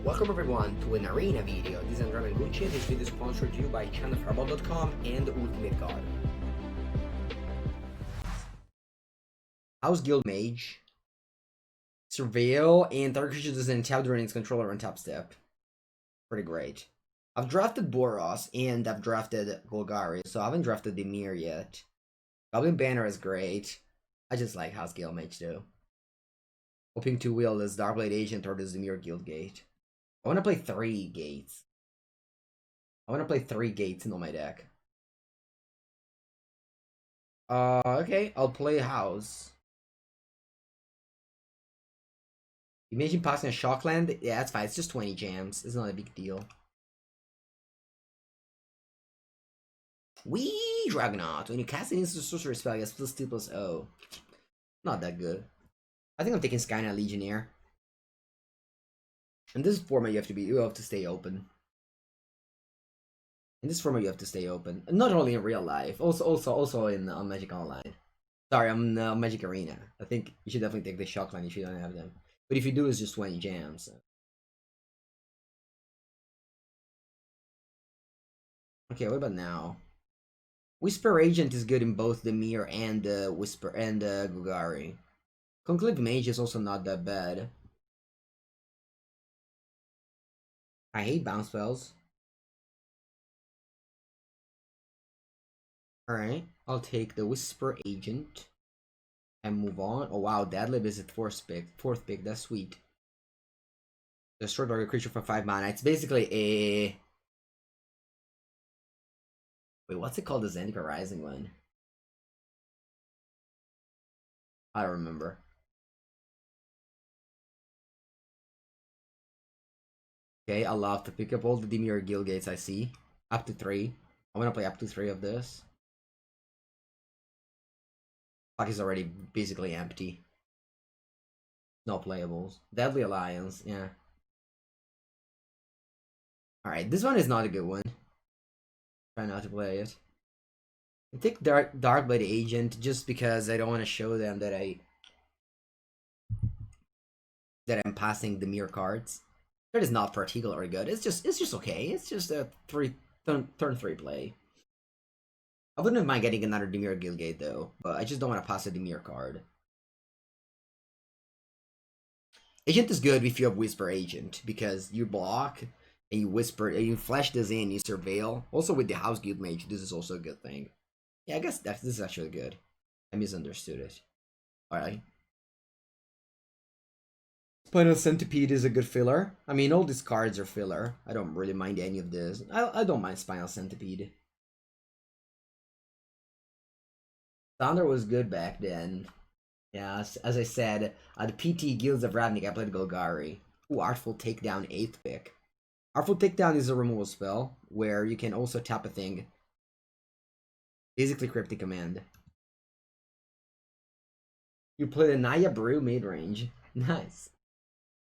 Welcome everyone to an arena video. This is Andrea Mengucci. This video is sponsored to you by channelfarball.com and Ultimate God. House Guild Mage, Surveil, and target creature doesn't tap during its controller on top step. Pretty great. I've drafted Boros and I've drafted Golgari, so I haven't drafted Dimir yet. Goblin Banner is great. I just like House Guild Mage too. Hoping to wield this Darkblade Agent or this Dimir Guild Gate. I want to play 3 gates. I want to play 3 gates in my deck. Okay, I'll play House. Imagine passing a Shockland? Yeah, that's fine. It's just 20 jams. It's not a big deal. Wee Dragonaut. When you cast an instant sorcery spell, you get +2/+0. Not that good. I think I'm taking Skynet Legionnaire. In this format, you have to stay open. In this format, you have to stay open. Not only in real life, also in Magic Online. Sorry, I'm Magic Arena. I think you should definitely take the Shockland if you don't have them. But if you do, it's just 20 jams. So. Okay, what about now? Whisper Agent is good in both the Mir and Whisper and Golgari. Conclave Mage is also not that bad. I hate bounce spells. Alright, I'll take the Whisper Agent and move on. Oh wow, Deadlift is at fourth pick, that's sweet. Destroy target creature for 5 mana. It's basically a... Wait, what's it called? The Zendikar Rising one? I don't remember. Okay, I'll have to pick up all the Dimir Guild Gates I see. Up to 3. I want to play up to 3 of this. Clock is already basically empty. No playables. Deadly Alliance, yeah. Alright, this one is not a good one. Try not to play it. I take Darkblade Agent just because I don't want to show them that I'm passing the Mir cards. That is not particularly good. It's just okay. It's just a turn 3 play. I wouldn't mind getting another Dimir Guildgate though, but I just don't want to pass a Dimir card. Agent is good if you have Whisper Agent because you block and you whisper and you flash this in, you surveil. Also with the House Guild Mage, this is also a good thing. Yeah, I guess this is actually good. I misunderstood it. Alright. Spinal Centipede is a good filler. I mean, all these cards are filler. I don't really mind any of this. I don't mind Spinal Centipede. Thunder was good back then. Yeah, as I said, the PT Guilds of Ravnik, I played Golgari. Ooh, Artful Takedown, 8th pick. Artful Takedown is a removal spell, where you can also tap a thing. Basically Cryptic Command. You played a Naya Brew mid-range. Nice.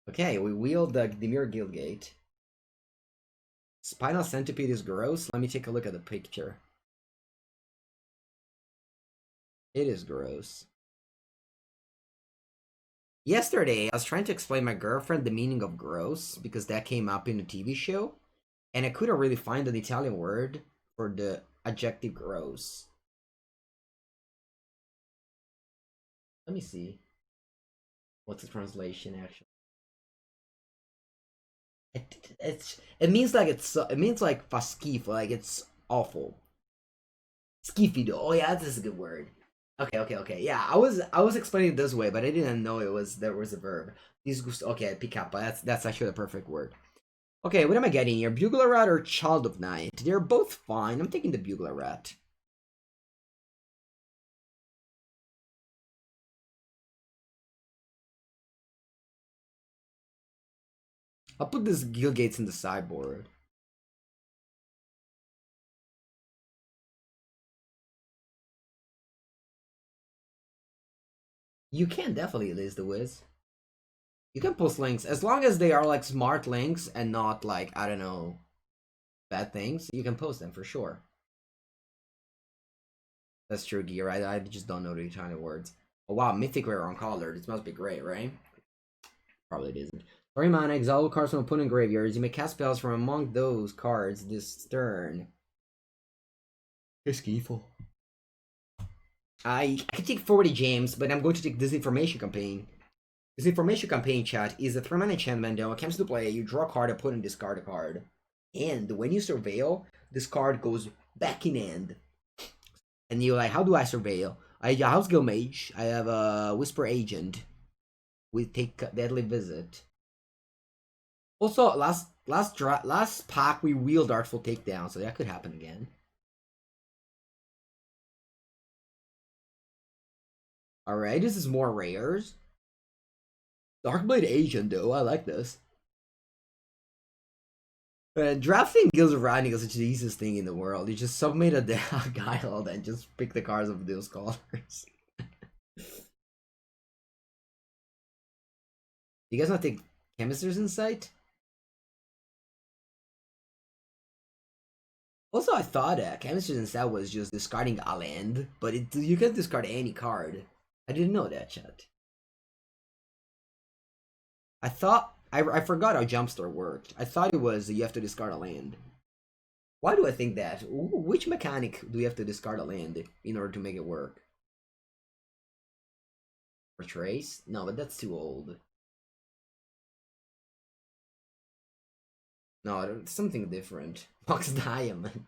Okay, we wield the Dimir Guildgate. Spinal Centipede is gross. Let me take a look at the picture. It is gross. Yesterday, I was trying to explain my girlfriend the meaning of gross, because that came up in a TV show, and I couldn't really find an Italian word for the adjective gross. Let me see. What's the translation, actually? It means like it means like faschifo, like it's awful. Schifido. Oh yeah, this is a good word. Okay. Yeah, I was explaining it this way, but I didn't know there was a verb. Okay, pick up. That's actually the perfect word. Okay, what am I getting here? Bugler Rat or Child of Night? They're both fine. I'm taking the Bugler Rat. I'll put this Guildgates in the sideboard. You can definitely list the Wiz. You can post links as long as they are like smart links and not like, I don't know, bad things. You can post them for sure. That's true, Gear. I just don't know the Italian words. Oh wow, Mythic Rare on Color. This must be great, right? Probably it isn't. 3 mana, exile all cards from opponent graveyards. You may cast spells from among those cards this turn. Esquivo. I could take 40 James, but I'm going to take Disinformation Campaign. Disinformation Campaign, chat, is a 3 mana enchantment that when it comes to play, you draw a card, opponent discard a card. And when you surveil, this card goes back in hand. And you're like, how do I surveil? I have a House Guild Mage, I have a Whisper Agent. We take Deadly Visit. Also, last pack we wheeled Artful Takedown, so that could happen again. Alright, this is more rares. Darkblade Agent, though, I like this. Drafting Guilds of Riding is the easiest thing in the world. You just submit a Guile and just pick the cards of those colors. You guys want to take Chemist's Insight? Also, I thought Chemist's Insight was just discarding a land, but you can discard any card. I didn't know that, chat. I thought I forgot how Jumpstart worked. I thought it was you have to discard a land. Why do I think that? Which mechanic do you have to discard a land in order to make it work? Retrace? No, but that's too old. No, it's something different. Mox Diamond.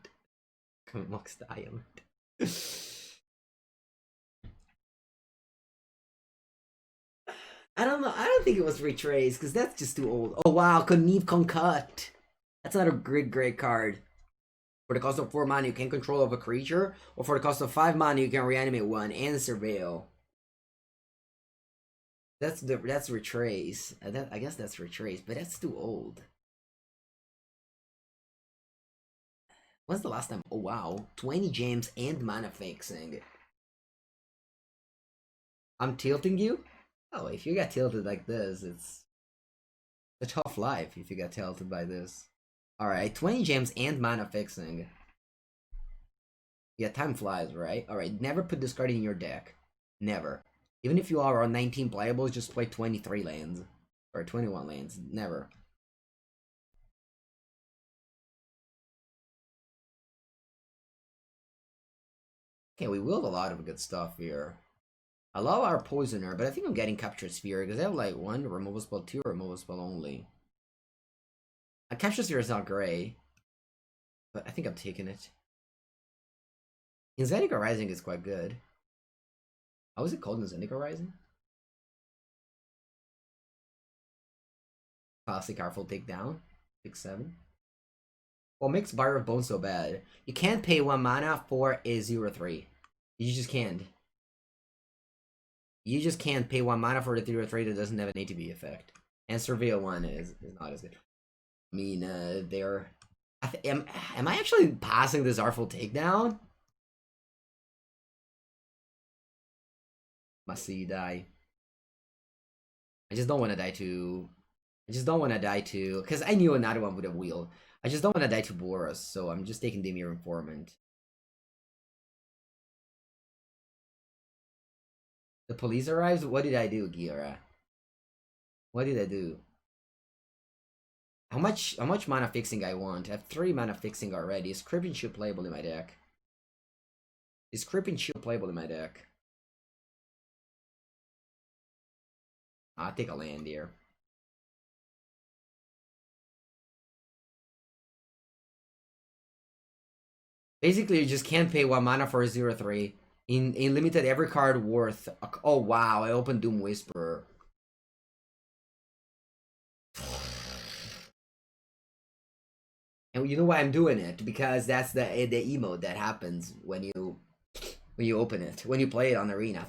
Mox Diamond. I don't know. I don't think it was Retrace, because that's just too old. Oh, wow. Connive Concat. That's not a great card. For the cost of 4 mana, you can control of a creature. Or for the cost of 5 mana, you can reanimate one and surveil. That's Retrace. I guess that's Retrace, but that's too old. When's the last time? Oh, wow. 20 gems and mana fixing. I'm tilting you? Oh, if you got tilted like this, it's a tough life if you got tilted by this. Alright, 20 gems and mana fixing. Yeah, time flies, right? Alright, never put this card in your deck. Never. Even if you are on 19 playables, just play 23 lands. Or 21 lands. Never. Okay, we willed a lot of good stuff here. I love our Poisoner, but I think I'm getting Capture Sphere because I have like 1 removal spell, 2 removal spell only. A Capture Sphere is not great, but I think I'm taking it. Zendika Rising is quite good. How is it called in Zendika Rising? Classic Artful Takedown. 6/7. What makes Buyer of Bones so bad? You can't pay 1 mana for a 0/3. You just can't. You just can't pay 1 mana for the 0/3 that doesn't have an ATB effect. And Surveil 1 is not as good. I mean, they're... Am I actually passing this Artful Takedown? Must see you die. I just don't want to die to... Because I knew another one would have wheeled. I just don't want to die to Boros, so I'm just taking Dimir Informant. The police arrives? What did I do, Gira? What did I do? How much mana fixing I want? I have 3 mana fixing already. Is Crippin' Shield playable in my deck? Is Crippin' Shield playable in my deck? I'll take a land here. Basically, you just can't pay 1 mana for a 0/3. In limited, every card worth... Oh, wow. I opened Doom Whisperer. And you know why I'm doing it? Because that's the emote that happens when you open it. When you play it on Arena.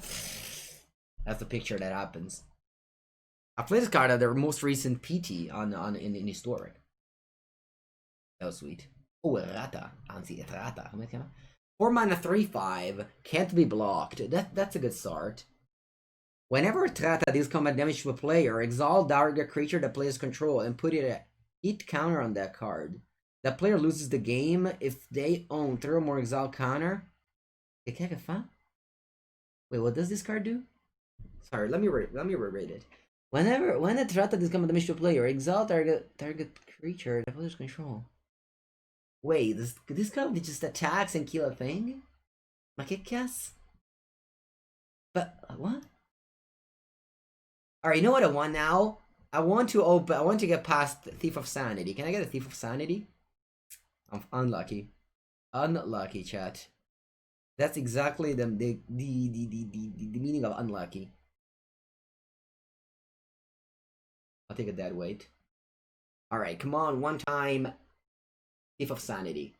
That's the picture that happens. I played this card at the most recent PT in Historic. That was sweet. Oh, Errata. Anzi, Errata. 4 mana 3/5. Can't be blocked. That's a good start. Whenever Errata deals combat damage to a player, exile target creature that players control and put it a hit counter on that card. That player loses the game if they own 3 or more exile counter. Wait, what does this card do? Sorry, let me reread it. When a threat that is coming damage to a player, exile target creature that player's control. Wait, this card just attacks and kill a thing? Makikes? But what? Alright, you know what I want now? I want to get past Thief of Sanity. Can I get a Thief of Sanity? I'm unlucky. Unlucky, chat. That's exactly the meaning of unlucky. I'll take a dead weight. Alright, come on, one time. Thief of Sanity.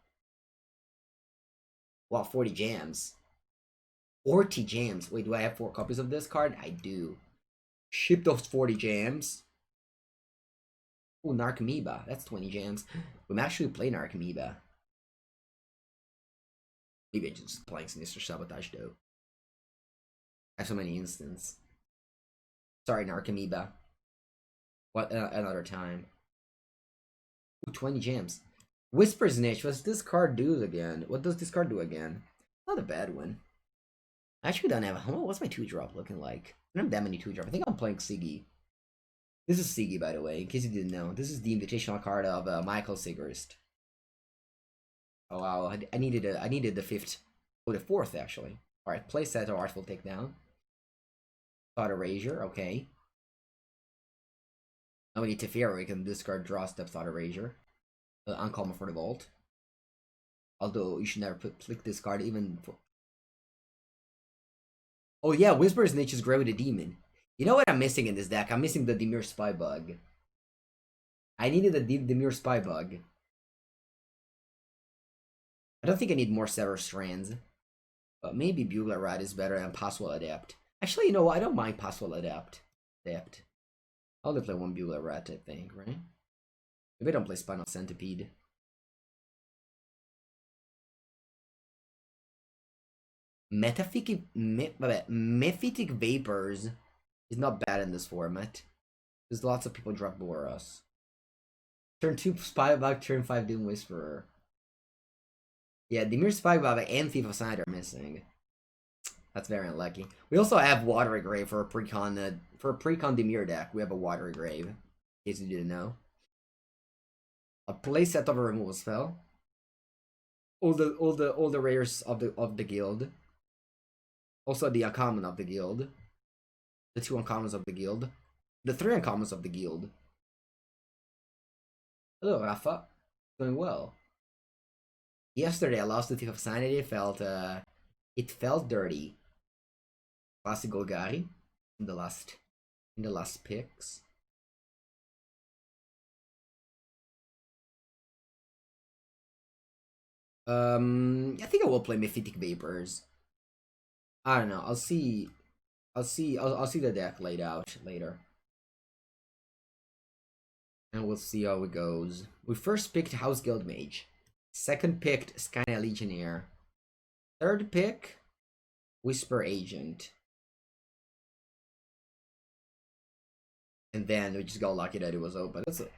Wow, 40 jams. 40 jams. Wait, do I have 4 copies of this card? I do. Ship those 40 jams. Oh, Narcomoeba. That's 20 jams. We might actually play Narcomoeba. Maybe I'm just playing Sinister Sabotage though. I have so many instances. Sorry, Narcomoeba. What another time. Ooh, 20 jams. Whisper's Niche. What's this card do again? What does this card do again? Not a bad one. I actually don't have. What's my 2-drop looking like? I don't have that many 2-drop. I think I'm playing Siggy. This is Siggy, by the way, in case you didn't know. This is the invitational card of Michael Sigrist. Oh wow, I needed the 5th. Oh, the 4th actually. Alright, playset or Artful Takedown. Thought Erasure, okay. Now we need Teferi, we can discard draw step Thought Erasure. Uncommon for the Vault. Although you should never click this card even for. Oh yeah, Whisper's Niche is great with the demon. You know what I'm missing in this deck? I'm missing the Demure Spybug. I needed the Demure Spybug. I don't think I need more Sever Strands. But maybe Bugler Rat is better than Passwell Adept. Actually, you know what? I don't mind Passwell Adept. I'll only play one Bugler Rat, I think, right? Maybe I don't play Spinal Centipede. Mephitic Vapors is not bad in this format. There's lots of people drop Boros. Turn 2 Spybug, turn 5 Doom Whisperer. Yeah, Demure Spybug and Thief of Sanity are missing. That's very unlucky. We also have Watery Grave for a precon Demure deck. We have a Watery Grave, in case you didn't know. A playset of a removal spell. All the rares of the guild. Also the uncommon of the guild. The 2 uncommons of the guild. The 3 uncommons of the guild. Hello, Rafa. Doing well. Yesterday I lost the Thief of Sanity. It felt dirty. Classic Golgari in the last picks. I think I will play Mephitic Vapors. I don't know. I'll see the deck laid out later. And we'll see how it goes. We first picked House Guild Mage. Second picked Skynet Legionnaire. Third pick, Whisper Agent. And then we just got lucky that it was open. That's it.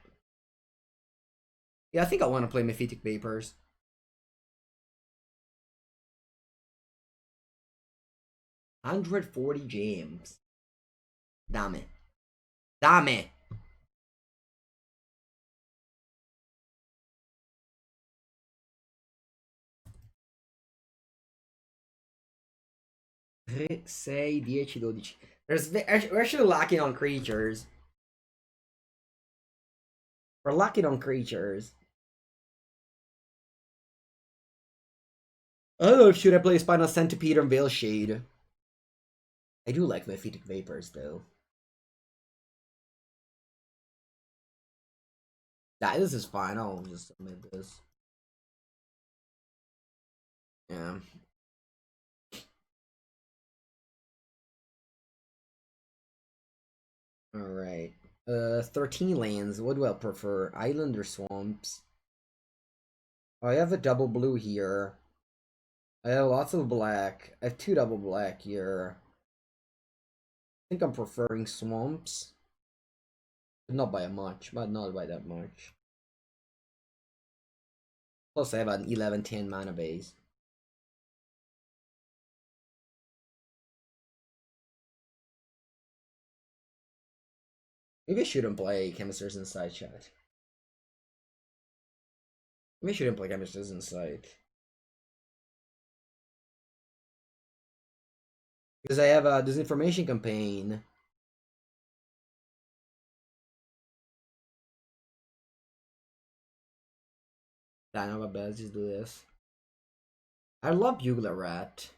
Yeah, I think I want to play Mephitic Vapors. $140 gems. Damn it. Damn it. Sei 10, 12. We're actually lacking on creatures. We're lacking on creatures. I don't know if should I play Spinal Centipede or Veil Shade. I do like Mephitic Vapors though. Nah, this is fine. I'll just submit this. Yeah. Alright. 13 lands. What do I prefer? Island or swamps? Oh, I have a double blue here. I have lots of black. I have 2 double black here. I think I'm preferring swamps. But not by much, but not by that much. Plus I have an 11-10 mana base. Maybe I shouldn't play Chemisters Inside chat. Maybe I shouldn't play Chemisters Inside. Because I have a disinformation campaign. I know about let's just do this. I love Bugler Rat.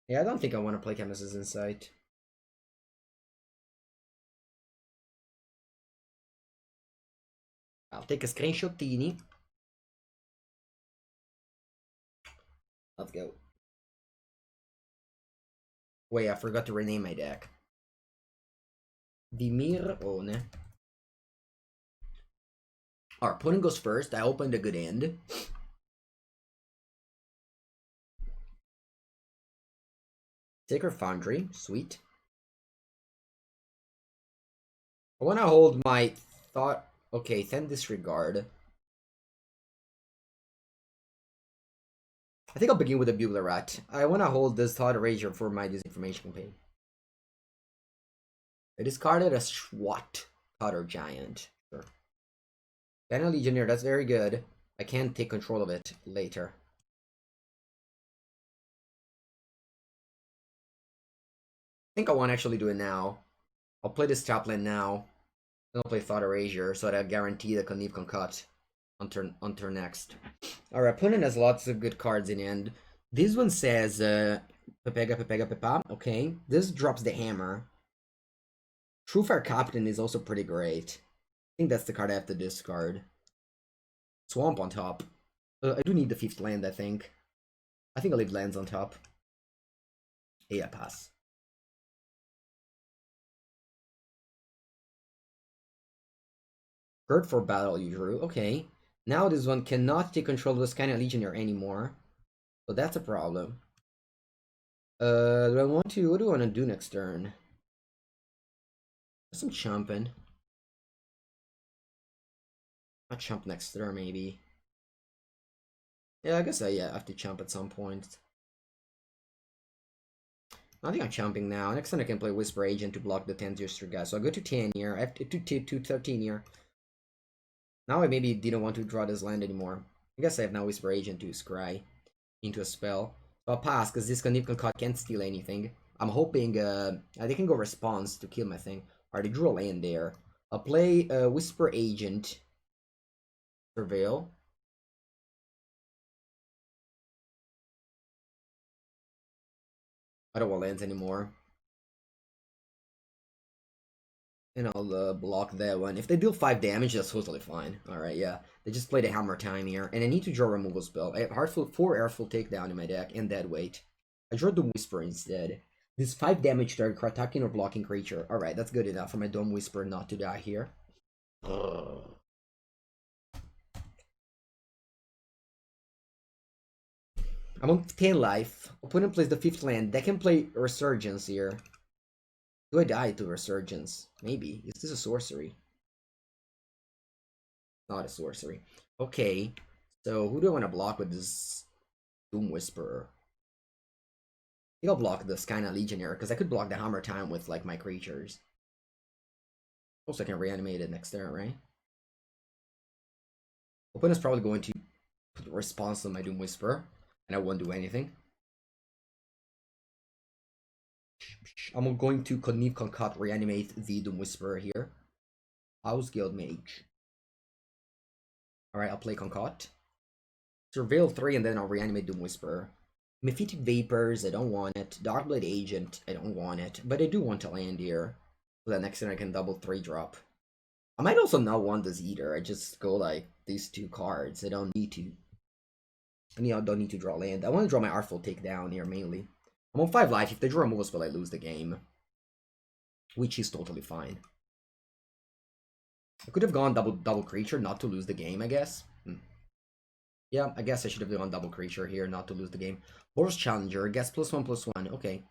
Yeah, I don't think I want to play Chemist's Insight. I'll take a screenshotini. Let's go. Wait, I forgot to rename my deck. Dimir One. Our opponent goes first. I opened a good end. Sacred Foundry, sweet. I want to hold my thought. Okay, then disregard. I think I'll begin with a Bugler Rat. I want to hold this Thought Erasure for my disinformation campaign. I discarded a SWAT Cutter Giant. Sure. Banner Legionnaire, that's very good. I can't take control of it later. I think I want to actually do it now. I'll play this top lane now. Then I'll play Thought Erasure so that I guarantee that Kneve can cut on turn next. Alright, opponent has lots of good cards in the end. This one says Pepega Pepega Pepa. Okay. This drops the hammer. Truefire Captain is also pretty great. I think that's the card I have to discard. Swamp on top. I do need the 5th land, I think. I think I'll leave lands on top. Yeah, pass. Bird for battle you drew. Okay. Now this one cannot take control of the Skynet Legionnaire anymore. So that's a problem. Do I want to... What do I want to do next turn? Some chumping. I'll chump next turn, maybe. Yeah, I guess I have to chump at some point. I think I'm chumping now. Next turn I can play Whisper Agent to block the 10-0 guy. So I go to 10 here. I have to 13 here. Now I maybe didn't want to draw this land anymore. I guess I have now Whisper Agent to scry into a spell. So I'll pass, because this Kneve Concat can't steal anything. I'm hoping they can go Response to kill my thing. Alright, they drew a land there. I'll play Whisper Agent. Surveil. I don't want lands anymore. And I'll block that one. If they deal 5 damage, that's totally fine. Alright, yeah. They just played a Hammer Time here. And I need to draw a removal spell. I have Heartful 4 Airful Takedown in my deck, and Dead Weight. I drew the Whisper instead. This 5 damage target attacking or blocking creature. Alright, that's good enough for my Dome Whisper not to die here. Ugh. I'm on 10 life. Opponent plays the 5th land. They can play Resurgence here. Do I die to Resurgence? Maybe. Is this a sorcery? Not a sorcery. Okay. So who do I want to block with this Doom Whisperer? I think I'll block the Skynet Legionnaire, because I could block the Hammer Time with like my creatures. Also I can reanimate it next turn, right? Opponent's probably going to put a response on my Doom Whisperer, and I won't do anything. I'm going to Kneve Concat reanimate the Doom Whisperer here. House Guild Mage. Alright, I'll play Concat. Surveil 3 and then I'll reanimate Doom Whisperer. Mephitic Vapors, I don't want it. Darkblade Agent, I don't want it. But I do want to land here. So that next turn I can double 3-drop. I might also not want this either. I just go like these 2 cards. I don't need to. I don't need to draw land. I want to draw my Artful Takedown here mainly. I'm on 5 life. If they draw a removal spell, I lose the game. Which is totally fine. I could have gone double creature not to lose the game, I guess. Yeah, I guess I should have gone double creature here not to lose the game. Boros Challenger, guess +1/+1. Okay.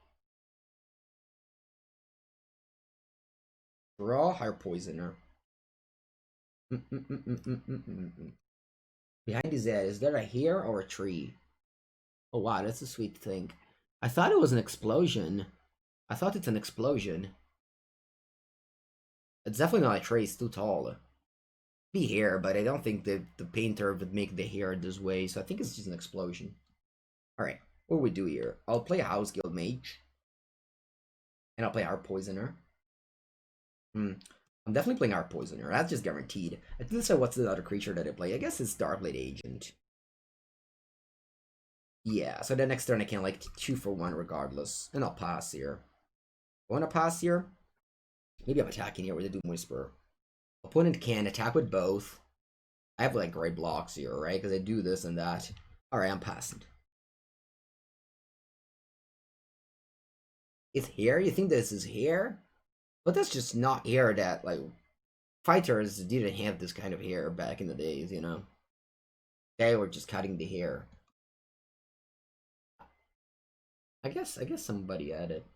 Draw Higher Poisoner. Behind his head, is there a hair or a tree? Oh wow, that's a sweet thing. I thought it was an explosion. I thought it's an explosion. It's definitely not a trace, too tall. Be hair, but I don't think the painter would make the hair this way, so I think it's just an explosion. Alright, what do we do here? I'll play a House Guild Mage. And I'll play Art Poisoner. I'm definitely playing Art Poisoner. That's just guaranteed. I didn't say what's the other creature that I play. I guess it's Darkblade Agent. Yeah, so the next turn I can like 2 for 1 regardless. And I'll pass here. I wanna pass here? Maybe I'm attacking here with the Doom Whisperer. Opponent can attack with both. I have like great blocks here, right? Because I do this and that. Alright, I'm passing. It's hair? You think this is hair? But that's just not hair that, like, fighters didn't have this kind of hair back in the days, you know? They were just cutting the hair. I guess somebody had it.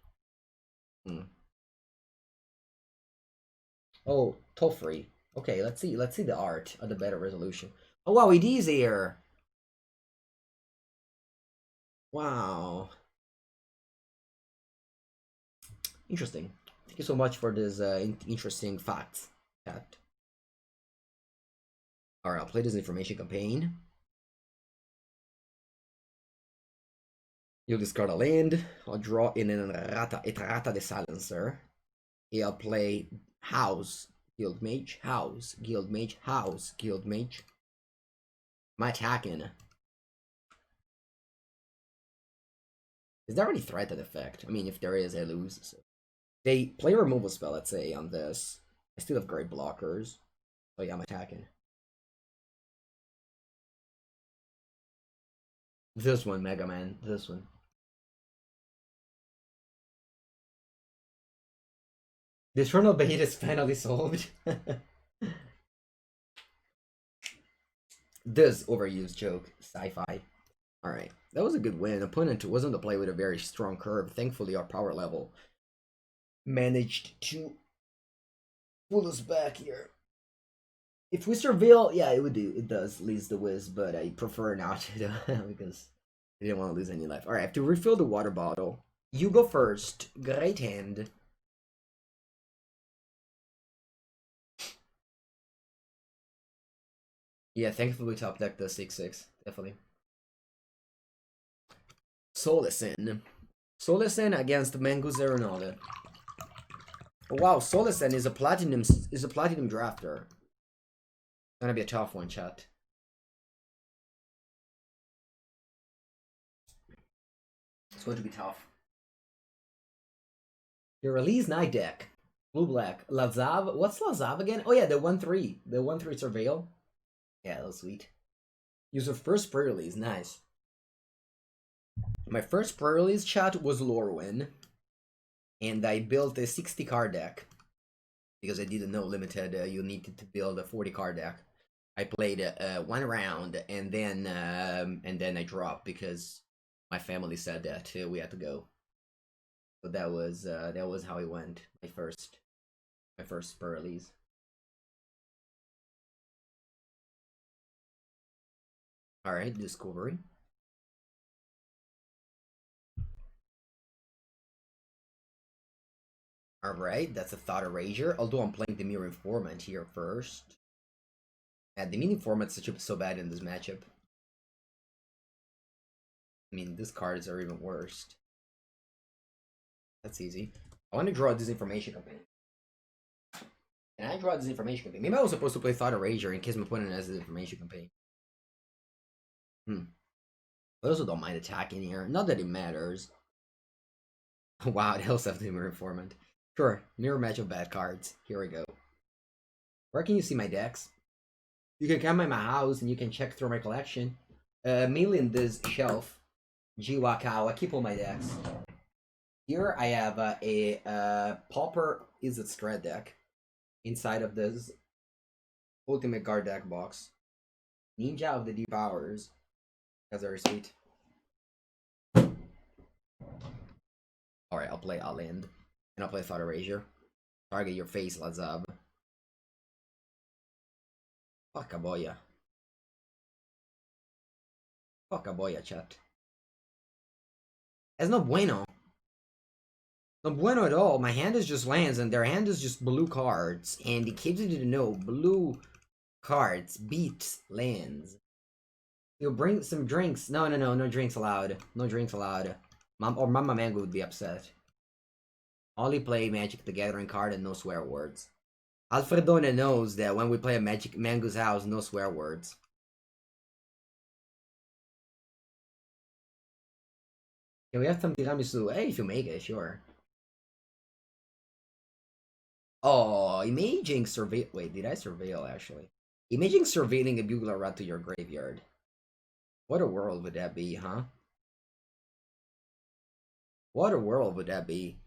Oh, Tolfree. Okay, let's see the art of the better resolution. Oh wow, it is here. Wow. Interesting. Thank you so much for this interesting facts, chat. Alright, I'll play this information campaign. You'll discard a land. I'll draw in an Errata de Silencer. I'll play House, Guild Mage, House, Guild Mage, House, Guild Mage. Am I attacking? Is there any threat effect? I mean, if there is, I lose. So. They play a removal spell, let's say, on this. I still have great blockers. Oh yeah, I'm attacking. This one, Mega Man. This one. The Eternal Bait is finally solved. This overused joke. Sci-fi. Alright. That was a good win. Opponent wasn't to play with a very strong curve. Thankfully, our power level managed to pull us back here. If we surveil, yeah, it would do. It does lose the whiz, but I prefer not to because I didn't want to lose any life. Alright, I have to refill the water bottle. You go first. Great hand. Yeah, thankfully top deck the 6/6. Definitely. Solison. Solison against Mengucci Ronaldo. Oh, wow, Solison is a platinum drafter. It's gonna be a tough one, chat. It's going to be tough. Your release night deck. Blue black. Lazav. What's Lazav again? Oh yeah, the 1/3. The 1/3 surveil. Yeah, that was sweet. Use your first pre-release, nice. My first pre-release chat was Lorwyn. And I built a 60 card deck. Because I didn't know limited you needed to build a 40 card deck. I played 1 round and then I dropped because my family said that we had to go. So that was how it went. My first pre-release. All right, discovery. All right, that's a Thought Erasure. Although I'm playing the Mirror Informant here first. Yeah, the Mirror Informant's so bad in this matchup. I mean, these cards are even worse. That's easy. I want to draw this information campaign. Can I draw this information campaign? Maybe I was supposed to play Thought Erasure in case my opponent has this information campaign. I also don't mind attacking here. Not that it matters. Wow, they also have the Mirror Informant. Sure, mirror match of bad cards. Here we go. Where can you see my decks? You can come by my house and you can check through my collection. Mainly in this shelf. Jiwakao, I keep all my decks. Here I have a Pauper is a Strat deck. Inside of this Ultimate Guard deck box. Ninja of the Deep Powers. That's very sweet. Alright, I'll play Outland. And I'll play Thought Erasure. Target your face, Lazab. Fuck a boya. Fuck a boya, chat. Es no bueno. No bueno at all. My hand is just lands, and their hand is just blue cards. And in case you didn't know, blue cards beat lands. You'll bring some drinks. No, no, no, no drinks allowed. No drinks allowed. Mom or Mama Mango would be upset. Only play Magic the Gathering card and no swear words. Alfredone knows that when we play a Magic Mango's house, no swear words. Can we have some tiramisu? Hey, if you make it, sure. Oh, imaging survey. Wait, did I surveil actually? Imaging surveilling a bugler rat to your graveyard. What a world would that be, huh? What a world would that be?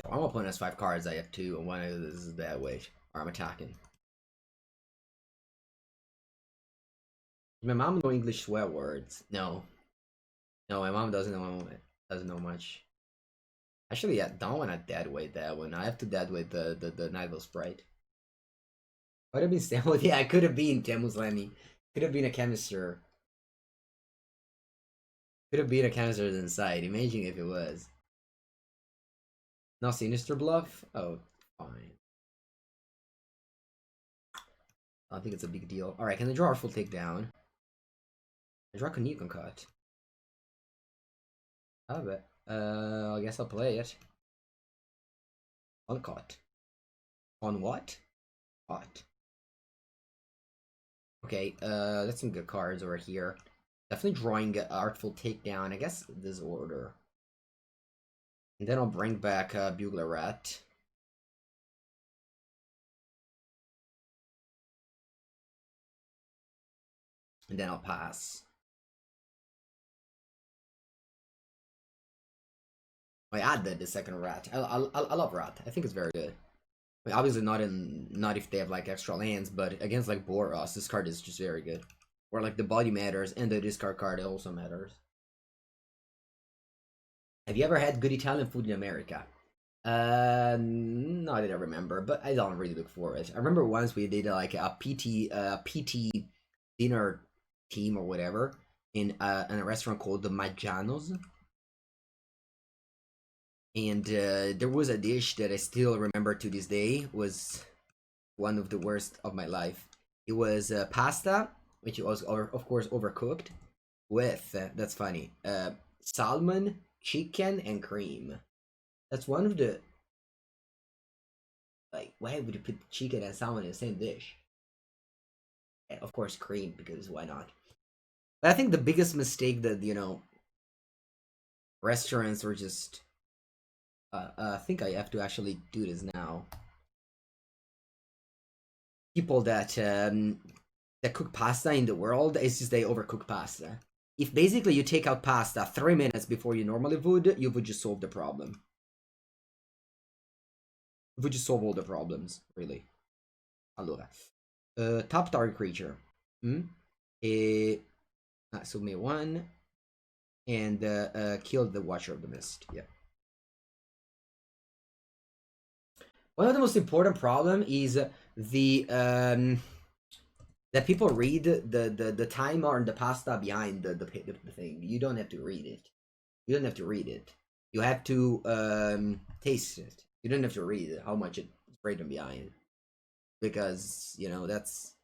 I'm opponent has 5 cards. I have 2, and one of this is that way. Or I'm attacking. My mom know English swear words. No, no, my mom doesn't know much. Actually, yeah, don't wanna deadweight that one. I have to deadweight the Nigel Sprite. Would have been Samuel? Yeah, it could have been Temu's Lemmy. Could have been a chemistry. Could have been a chemistry inside. Imagine if it was. No Sinister Bluff? Oh, fine. I don't think it's a big deal. Alright, can I draw a full takedown? I draw concat. I bet. I guess I'll play it. Concat. On what? What? Okay, that's some good cards over here. Definitely drawing Artful Takedown. I guess this order. And then I'll bring back Bugler Rat. And then I'll pass. I add the second Rat. I love Rat. I think it's very good. I mean, obviously not if they have like extra lands, but against like Boros, this card is just very good. Where like the body matters and the discard card also matters. Have you ever had good Italian food in America? Not that I remember, but I don't really look for it. I remember once we did like a PT dinner team or whatever in a restaurant called the Maggiano's, and there was a dish that I still remember to this day. Was one of the worst of my life. It was pasta, which was of course overcooked, with that's funny, salmon, chicken, and cream. That's one of the, like, why would you put chicken and salmon in the same dish? And of course, cream, because why not? But I think the biggest mistake that, restaurants are just. I think I have to actually do this now. People that cook pasta in the world, it's just they overcook pasta. If basically you take out pasta 3 minutes before you normally would, you would just solve the problem. You would just solve all the problems, really. Allora. Top target creature. Submit 1. And kill the Watcher of the Mist. Yeah. One of the most important problem is the that people read the timer and the pasta behind the thing. You don't have to read it. You don't have to read it. You have to taste it. You don't have to read how much it's written behind, because that's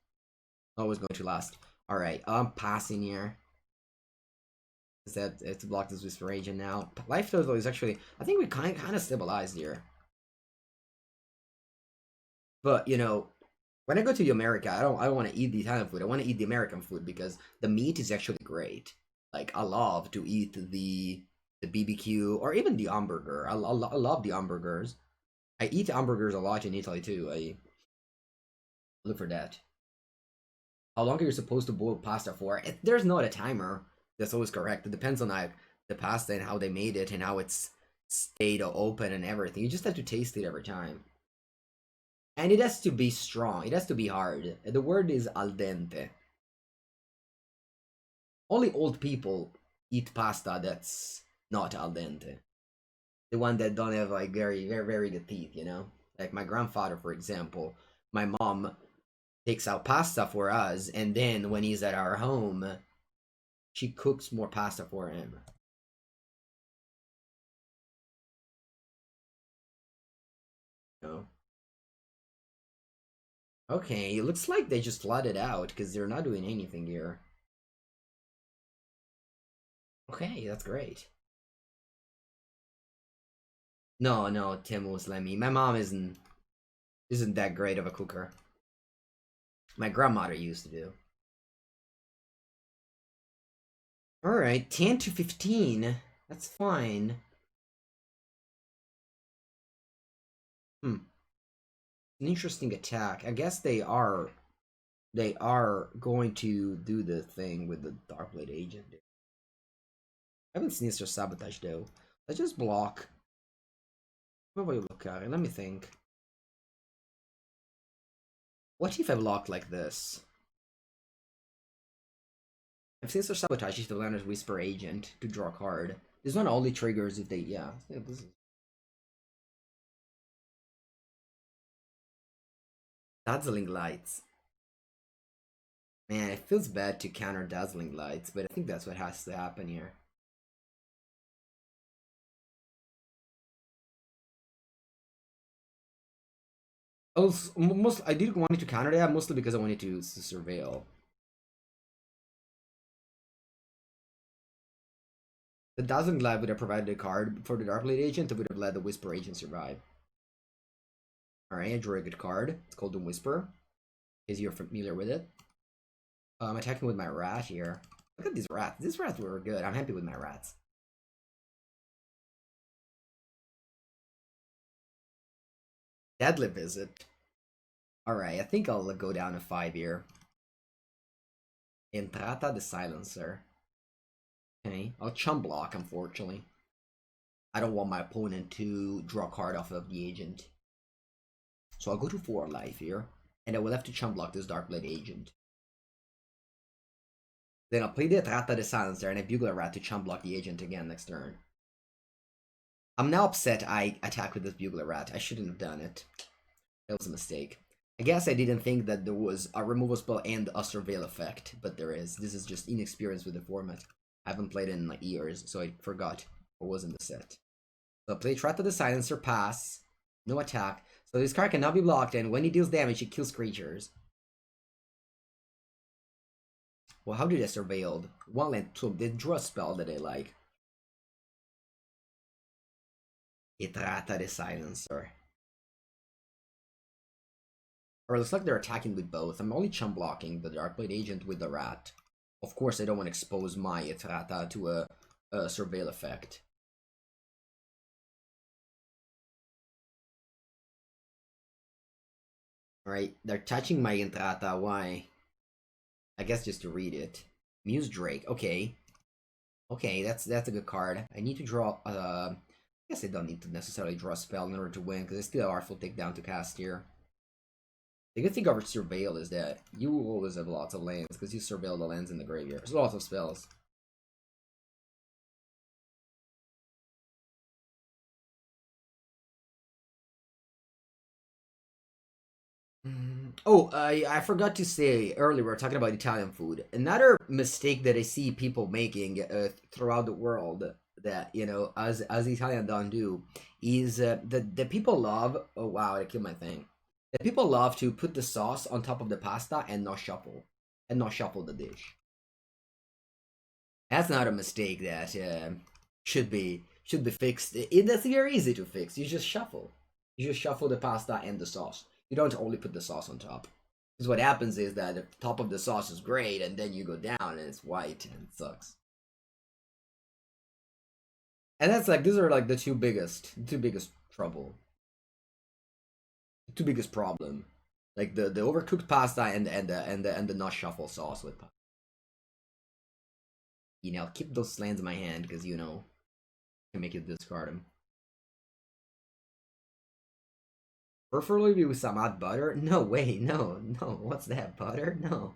always going to last. All right, I'm passing here. Is that it's blocked this with rage, and now life total is actually, I think we kind of stabilized here. But when I go to America, I don't want to eat the Italian food. I want to eat the American food because the meat is actually great. Like, I love to eat the BBQ or even the hamburger. I love the hamburgers. I eat hamburgers a lot in Italy too. I look for that. How long are you supposed to boil pasta for? There's not a timer. That's always correct. It depends on the pasta and how they made it and how it's stayed open and everything. You just have to taste it every time. And it has to be strong. It has to be hard. The word is al dente. Only old people eat pasta that's not al dente. The one that don't have like very, very, very good teeth, Like my grandfather, for example. My mom takes out pasta for us, and then when he's at our home, she cooks more pasta for him. No. Okay, it looks like they just flooded out because they're not doing anything here. Okay, that's great. No, no, Tim was let me. My mom isn't that great of a cooker. My grandmother used to do. Alright, 10 to 15. That's fine. Hmm. An interesting attack. I guess they are going to do the thing with the Darkblade agent. I haven't seen Sinister Sabotage though. Let's just block. What will you look at it? Let me think. What if I block like this? If Sinister Sabotage is the Lander's Whisper agent to draw a card. This one only triggers if they yeah. This is Dazzling Lights. Man, it feels bad to counter Dazzling Lights, but I think that's what has to happen here. Also, most I did want to counter that mostly because I wanted to surveil. The Dazzling Light would have provided a card for the Darkblade agent that would have let the Whisper agent survive. Alright, I drew a good card. It's called the Whisper. Is you're familiar with it? I'm attacking with my rat here. Look at these rats. These rats were good. I'm happy with my rats. Deadly Visit. Alright, I think I'll go down to 5 here. Entrata the Silencer. Okay, I'll chum block, unfortunately. I don't want my opponent to draw a card off of the agent. So I'll go to 4 life here. And I will have to chum block this Darkblade agent. Then I'll play the Entrata the Silencer and I Bugler Rat to chum block the agent again next turn. I'm now upset I attacked with this Bugler Rat. I shouldn't have done it. That was a mistake. I guess I didn't think that there was a removal spell and a surveil effect, but there is. This is just inexperience with the format. I haven't played it in like years, so I forgot what was in the set. So play Threat of the Silencer, pass. No attack. So this card cannot be blocked, and when he deals damage, it kills creatures. Well, how did I surveilled? One land, so they drew a spell that I like. Itrata the Silencer. Or it looks like they're attacking with both. I'm only chum blocking the Darkblade agent with the rat. Of course, I don't want to expose my Itrata to a surveil effect. Alright, they're touching my Entrata. Why? I guess just to read it. Muse Drake. Okay. Okay, that's a good card. I need to draw. I guess I don't need to necessarily draw a spell in order to win because I still have Artful Takedown to cast here. The good thing about Surveil is that you will always have lots of lands because you surveil the lands in the graveyard. There's lots of spells. Oh, I forgot to say earlier, we were talking about Italian food. Another mistake that I see people making throughout the world that, you know, as Italian don't do, is that people love, oh wow, I killed my thing. That people love to put the sauce on top of the pasta and not shuffle. And not shuffle the dish. That's not a mistake that should be fixed. That's very easy to fix. You just shuffle. You just shuffle the pasta and the sauce. You don't only put the sauce on top. Because what happens is that the top of the sauce is great, and then you go down and it's white and it sucks. And that's like these are like the two biggest trouble, the two biggest problem, like the overcooked pasta and the not shuffle sauce with. You know, keep those lands in my hand because you know, can make it discard them. Preferably with some hot butter. No way, no, no. What's that, butter? No.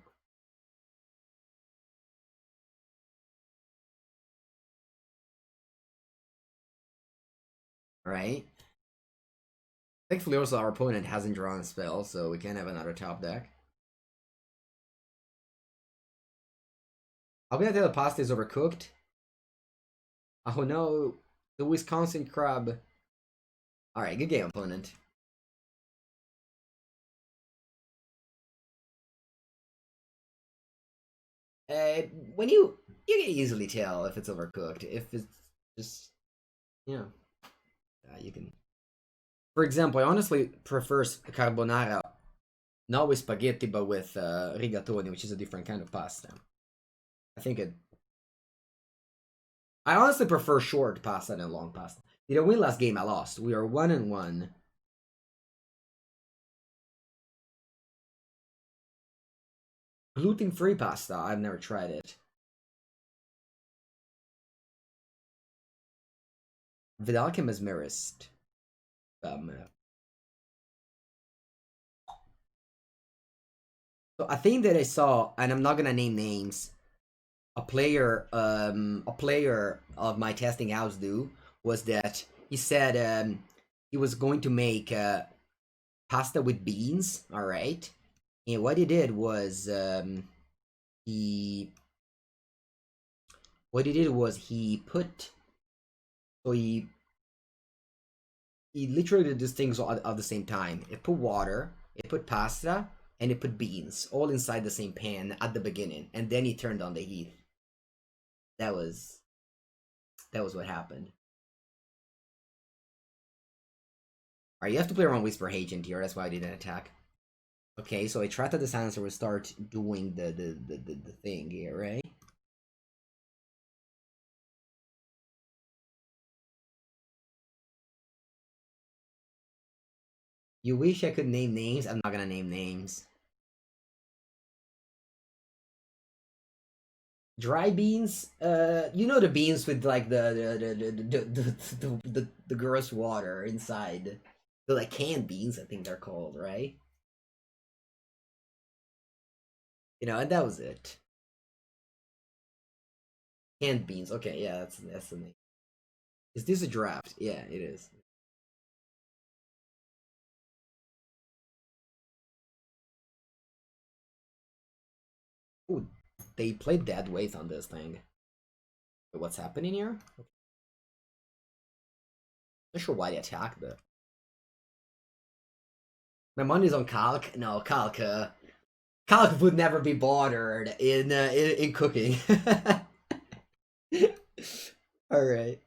Right. Thankfully, also our opponent hasn't drawn a spell, so we can't have another top deck. I'll be until the pasta is overcooked. Oh no, the Wisconsin crab. Alright, good game, opponent. When you can easily tell if it's overcooked. If it's just, yeah, you can. For example, I honestly prefer carbonara not with spaghetti but with rigatoni, which is a different kind of pasta. I think it. I honestly prefer short pasta than long pasta. Did I win last game? I lost. We are 1-1. Gluten-free pasta. I've never tried it. Vidalke mesmerist. So I think that I saw, and I'm not gonna name names. A player of my testing house do was that he said he was going to make pasta with beans. All right, and what he did was he he put so he literally did these things all at the same time. It put water, it put pasta, and it put beans all inside the same pan at the beginning, and then he turned on the heat. That was what happened. Alright, you have to play around Whisper Agent here, that's why I didn't attack. Okay, so I tried that the silencer will start doing the thing here, right? You wish I could name names? I'm not gonna name names. Dry beans? You know the beans with like the gross water inside. They're like canned beans, I think they're called, right? You know, and that was it. Canned beans. Okay, yeah, that's the name. Is this a draft? Yeah, it is. Ooh, they played dead weight on this thing. What's happening here? Not sure why they attacked it. My money's on Calc. No, Calc. Calc would never be bothered in cooking. All right.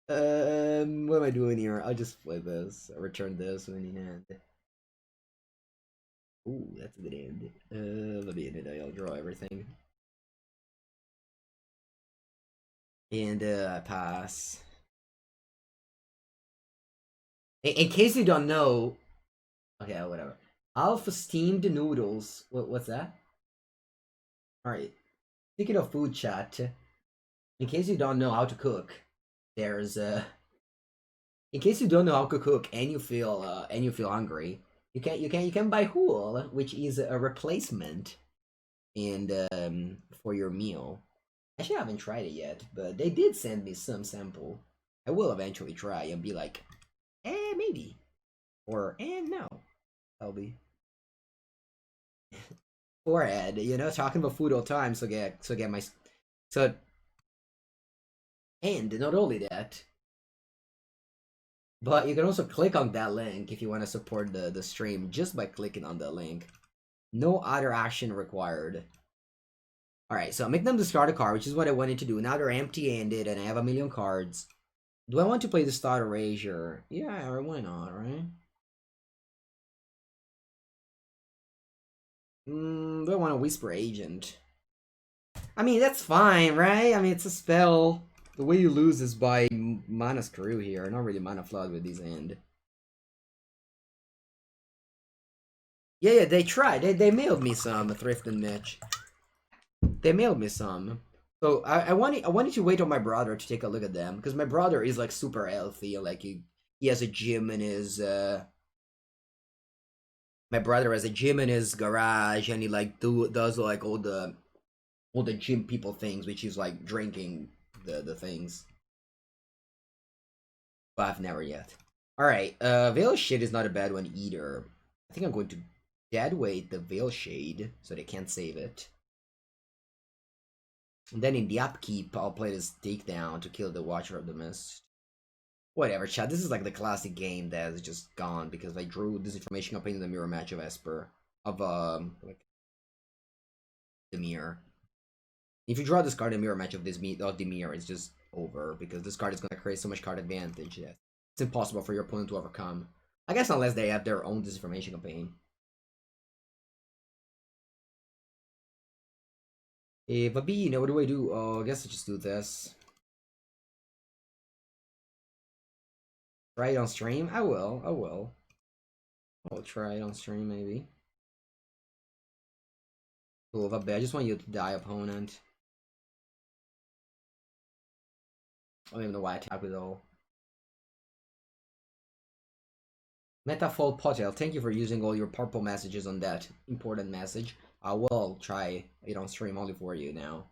What am I doing here? I'll just play this. I'll return this winning hand. Ooh, that's a good hand. Let me end it. I'll draw everything. And I pass. In case you don't know, okay, whatever. Alpha steamed noodles. What's that? All right. Speaking of food chat, in case you don't know how to cook, there's in case you don't know how to cook and you feel hungry, you can buy Hool, which is a replacement and for your meal. Actually, I haven't tried it yet, but they did send me some sample. I will eventually try and be like, maybe, or no. I'll be forehead, talking about food all the time. So get my so and not only that, but you can also click on that link if you want to support the stream just by clicking on the link. No other action required. Alright, so make them discard a card, which is what I wanted to do. Now they're empty-handed and I have a million cards. Do I want to play the Start Erasure? Yeah, or why not, right? Do I want a Whisper Agent? I mean, that's fine, right? I mean, it's a spell. The way you lose is by mana screw here, not really mana flood with these hand. Yeah, they tried. They mailed me some, Thrift and Mitch. They mailed me some. So I wanted to wait on my brother to take a look at them because my brother is like super healthy. Like he has a gym in his my brother has a gym in his garage and he like does like all the gym people things, which is like drinking the things. But I've never yet. All right, Veil Shade is not a bad one either. I think I'm going to deadweight the Veil Shade so they can't save it. And then in the upkeep, I'll play this takedown to kill the Watcher of the Mist. Whatever, chat. This is like the classic game that is just gone because I drew this information up in the mirror match of Esper. Of, like, the mirror. If you draw this card in mirror match of this of the mirror, it's just over because this card is gonna create so much card advantage that it's impossible for your opponent to overcome. I guess unless they have their own disinformation campaign. Babino, what do I do? Oh, I guess I just do this. Try it on stream? I will. I'll try it on stream, maybe. Cool, I just want you to die, opponent. I don't even know why I attack with all. Metafold Potel, thank you for using all your purple messages on that important message. I will try it on stream only for you now.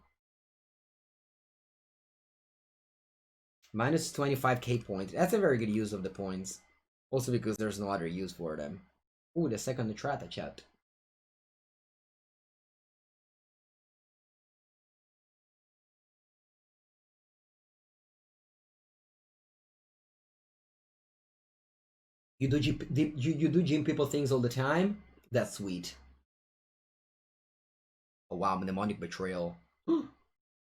Minus 25k point. That's a very good use of the points. Also because there's no other use for them. Ooh, the second Trata chat. You do gym people things all the time? That's sweet. Oh wow, Mnemonic Betrayal.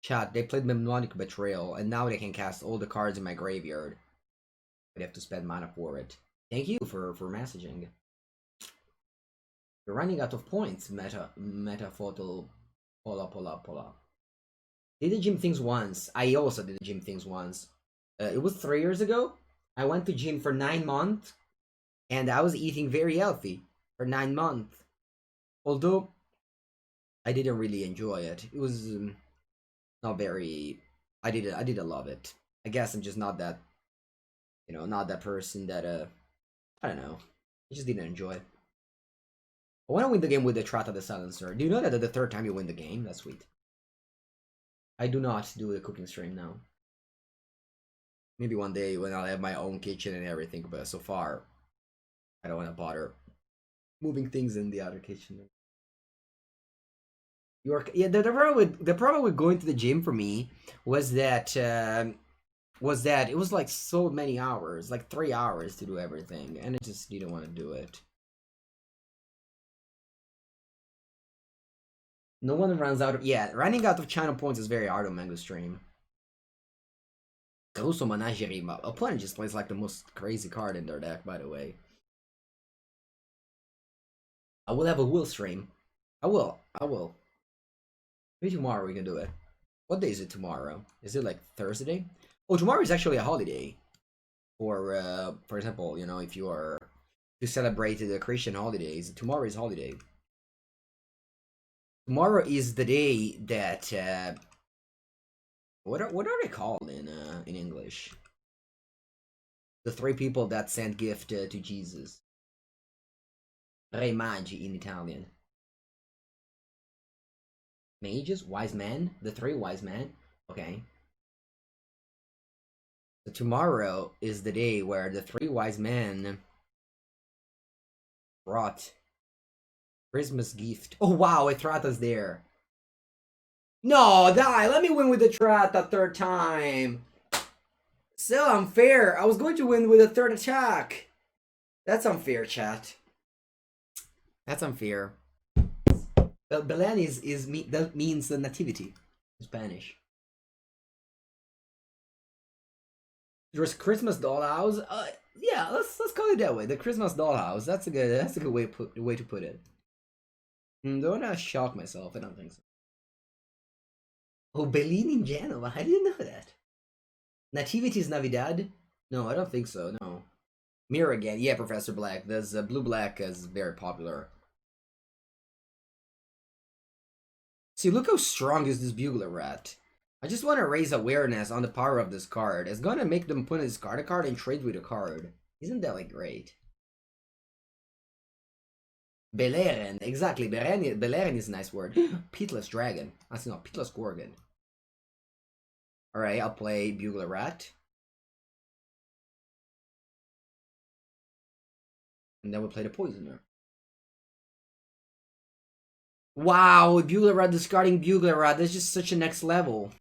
Chat, they played Mnemonic Betrayal, and now they can cast all the cards in my graveyard. But have to spend mana for it. Thank you for messaging. You're running out of points, meta photo. Pola. Did the gym things once. I also did the gym things once. It was 3 years ago. I went to gym for 9 months, and I was eating very healthy for 9 months. Although I didn't really enjoy it. It was not very. I didn't love it. I guess I'm just not that, not that person that I don't know. I just didn't enjoy it. I want to win the game with the Trata the Silencer. Do you know that the third time you win the game? That's sweet. I do not do the cooking stream now. Maybe one day when I'll have my own kitchen and everything, but so far, I don't want to bother moving things in the other kitchen. The problem with going to the gym for me was that it was like so many hours, like 3 hours to do everything, and I just didn't want to do it. No one runs out of running out of channel points is very hard on Mango Stream. Caruso Menagerie. Opponent just plays like the most crazy card in their deck, by the way. I will have a will stream. I will. Maybe tomorrow we can do it. What day is it tomorrow? Is it like Thursday? Oh, tomorrow is actually a holiday. For example, if you are to celebrate the Christian holidays, tomorrow is holiday. Tomorrow is the day that what are they called in English? The 3 people that sent gift to Jesus. Re Magi in Italian. Mages? Wise men? The 3 wise men? Okay. So tomorrow is the day where the 3 wise men brought Christmas gift. Oh wow, a Trata's there. No, die! Let me win with the Trata 3rd time! So unfair! I was going to win with a 3rd attack! That's unfair, chat. That's unfair. Belen that means the nativity in Spanish. There's Christmas dollhouse. Yeah, let's call it that way. The Christmas dollhouse. That's a good way to put it. Don't want to shock myself. I don't think so. Oh, Bellini in Genova. I didn't know that. Nativity is Navidad? No, I don't think so. No. Mirror again. Yeah, Professor Black. There's Blue Black is very popular. See, look how strong is this Bugler Rat. I just want to raise awareness on the power of this card. It's gonna make them put discard a card and trade with a card. Isn't that like great? Beleren, exactly. Beleren is a nice word. Peatless Dragon. That's not Peatless Gorgon. Alright, I'll play Bugler Rat. And then we'll play the Poisoner. Wow, Bugler Rat discarding Bugler Rat. That's just such a next level.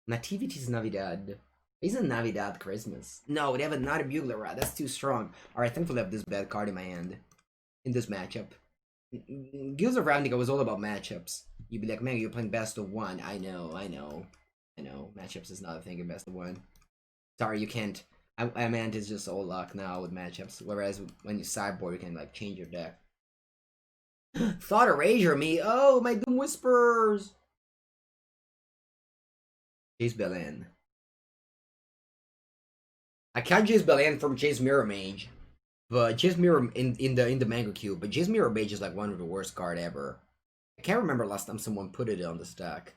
Nativity's Navidad. Isn't Navidad Christmas? No, they have another Bugler Rat. That's too strong. Alright, thankfully I have this bad card in my hand. In this matchup. Guilds of Ravnica was all about matchups. You'd be like, man, you're playing best of one. I know. Matchups is not a thing in best of one. Sorry, you can't. I meant it's just all luck now with matchups. Whereas when you sideboard, you can like change your deck. Thought Erasure me. Oh, my Doom Whispers. Chase Belen. I can't Chase Belen from Chase Mirror Mage. But Chase Mirror in the Mango Cube. But Chase Mirror Mage is like one of the worst card ever. I can't remember last time someone put it on the stack.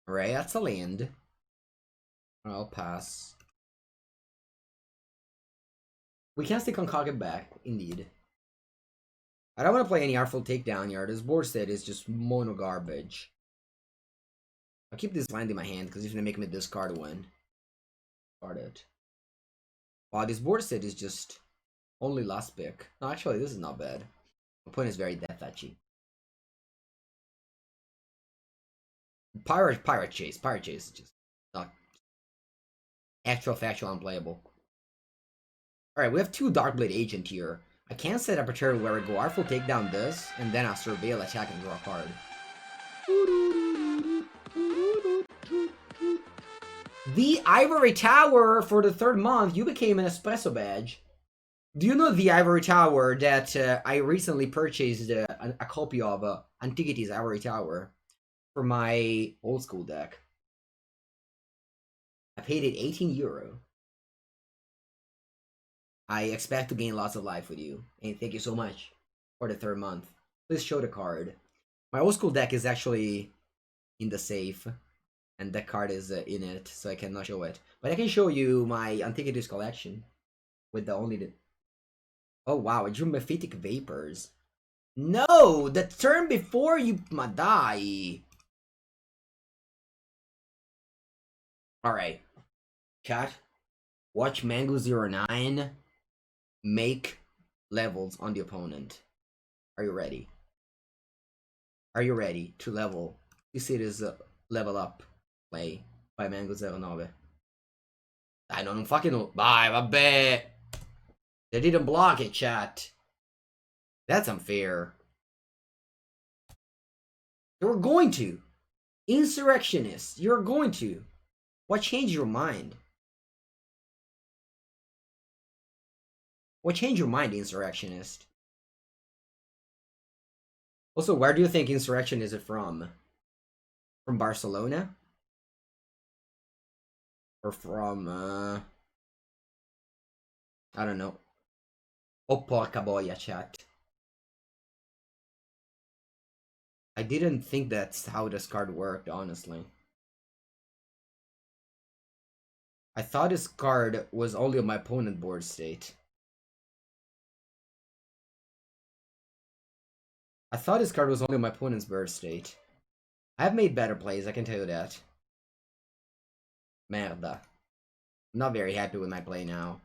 Alright, that's a land. I'll pass. We can stick on Concat back, indeed. I don't want to play any Artful Takedown here. This board set is just mono garbage. I'll keep this land in my hand because it's gonna make me discard one. Discard it. Wow, this board set is just only last pick. No, actually, this is not bad. My opponent is very death touchy. Pirate Chase is just not factual unplayable. Alright, we have two Darkblade Agent here. I can't set up a turn where I go Artful Takedown this, and then I'll Surveil, attack, and draw a card. The Ivory Tower for the 3rd month, you became an Espresso badge. Do you know the Ivory Tower that I recently purchased a copy of Antiquity's Ivory Tower for my old school deck? I paid it €18. I expect to gain lots of life with you, and thank you so much for the 3rd month. Please show the card. My old school deck is actually in the safe, and that card is in it, so I cannot show it. But I can show you my Antiquities collection with the only... Oh wow, I drew Mephitic Vapors. No! The turn before you die! Alright. Chat. Watch Mango09 make levels on the opponent. Are you ready? Are you ready to level? You see this level up play by Mango09. Dai, non fucking... Vai, vabbè! They didn't block it, chat. That's unfair. You're going to. Insurrectionist, you're going to. What changed your mind? What changed your mind, Insurrectionist? Also, where do you think Insurrection is from? From Barcelona? Or from, I don't know. Oh, porca boia, chat. I didn't think that's how this card worked, honestly. I thought this card was only on my opponent board state. I thought this card was only on my opponent's board state. I've made better plays, I can tell you that. Merda. I'm not very happy with my play now.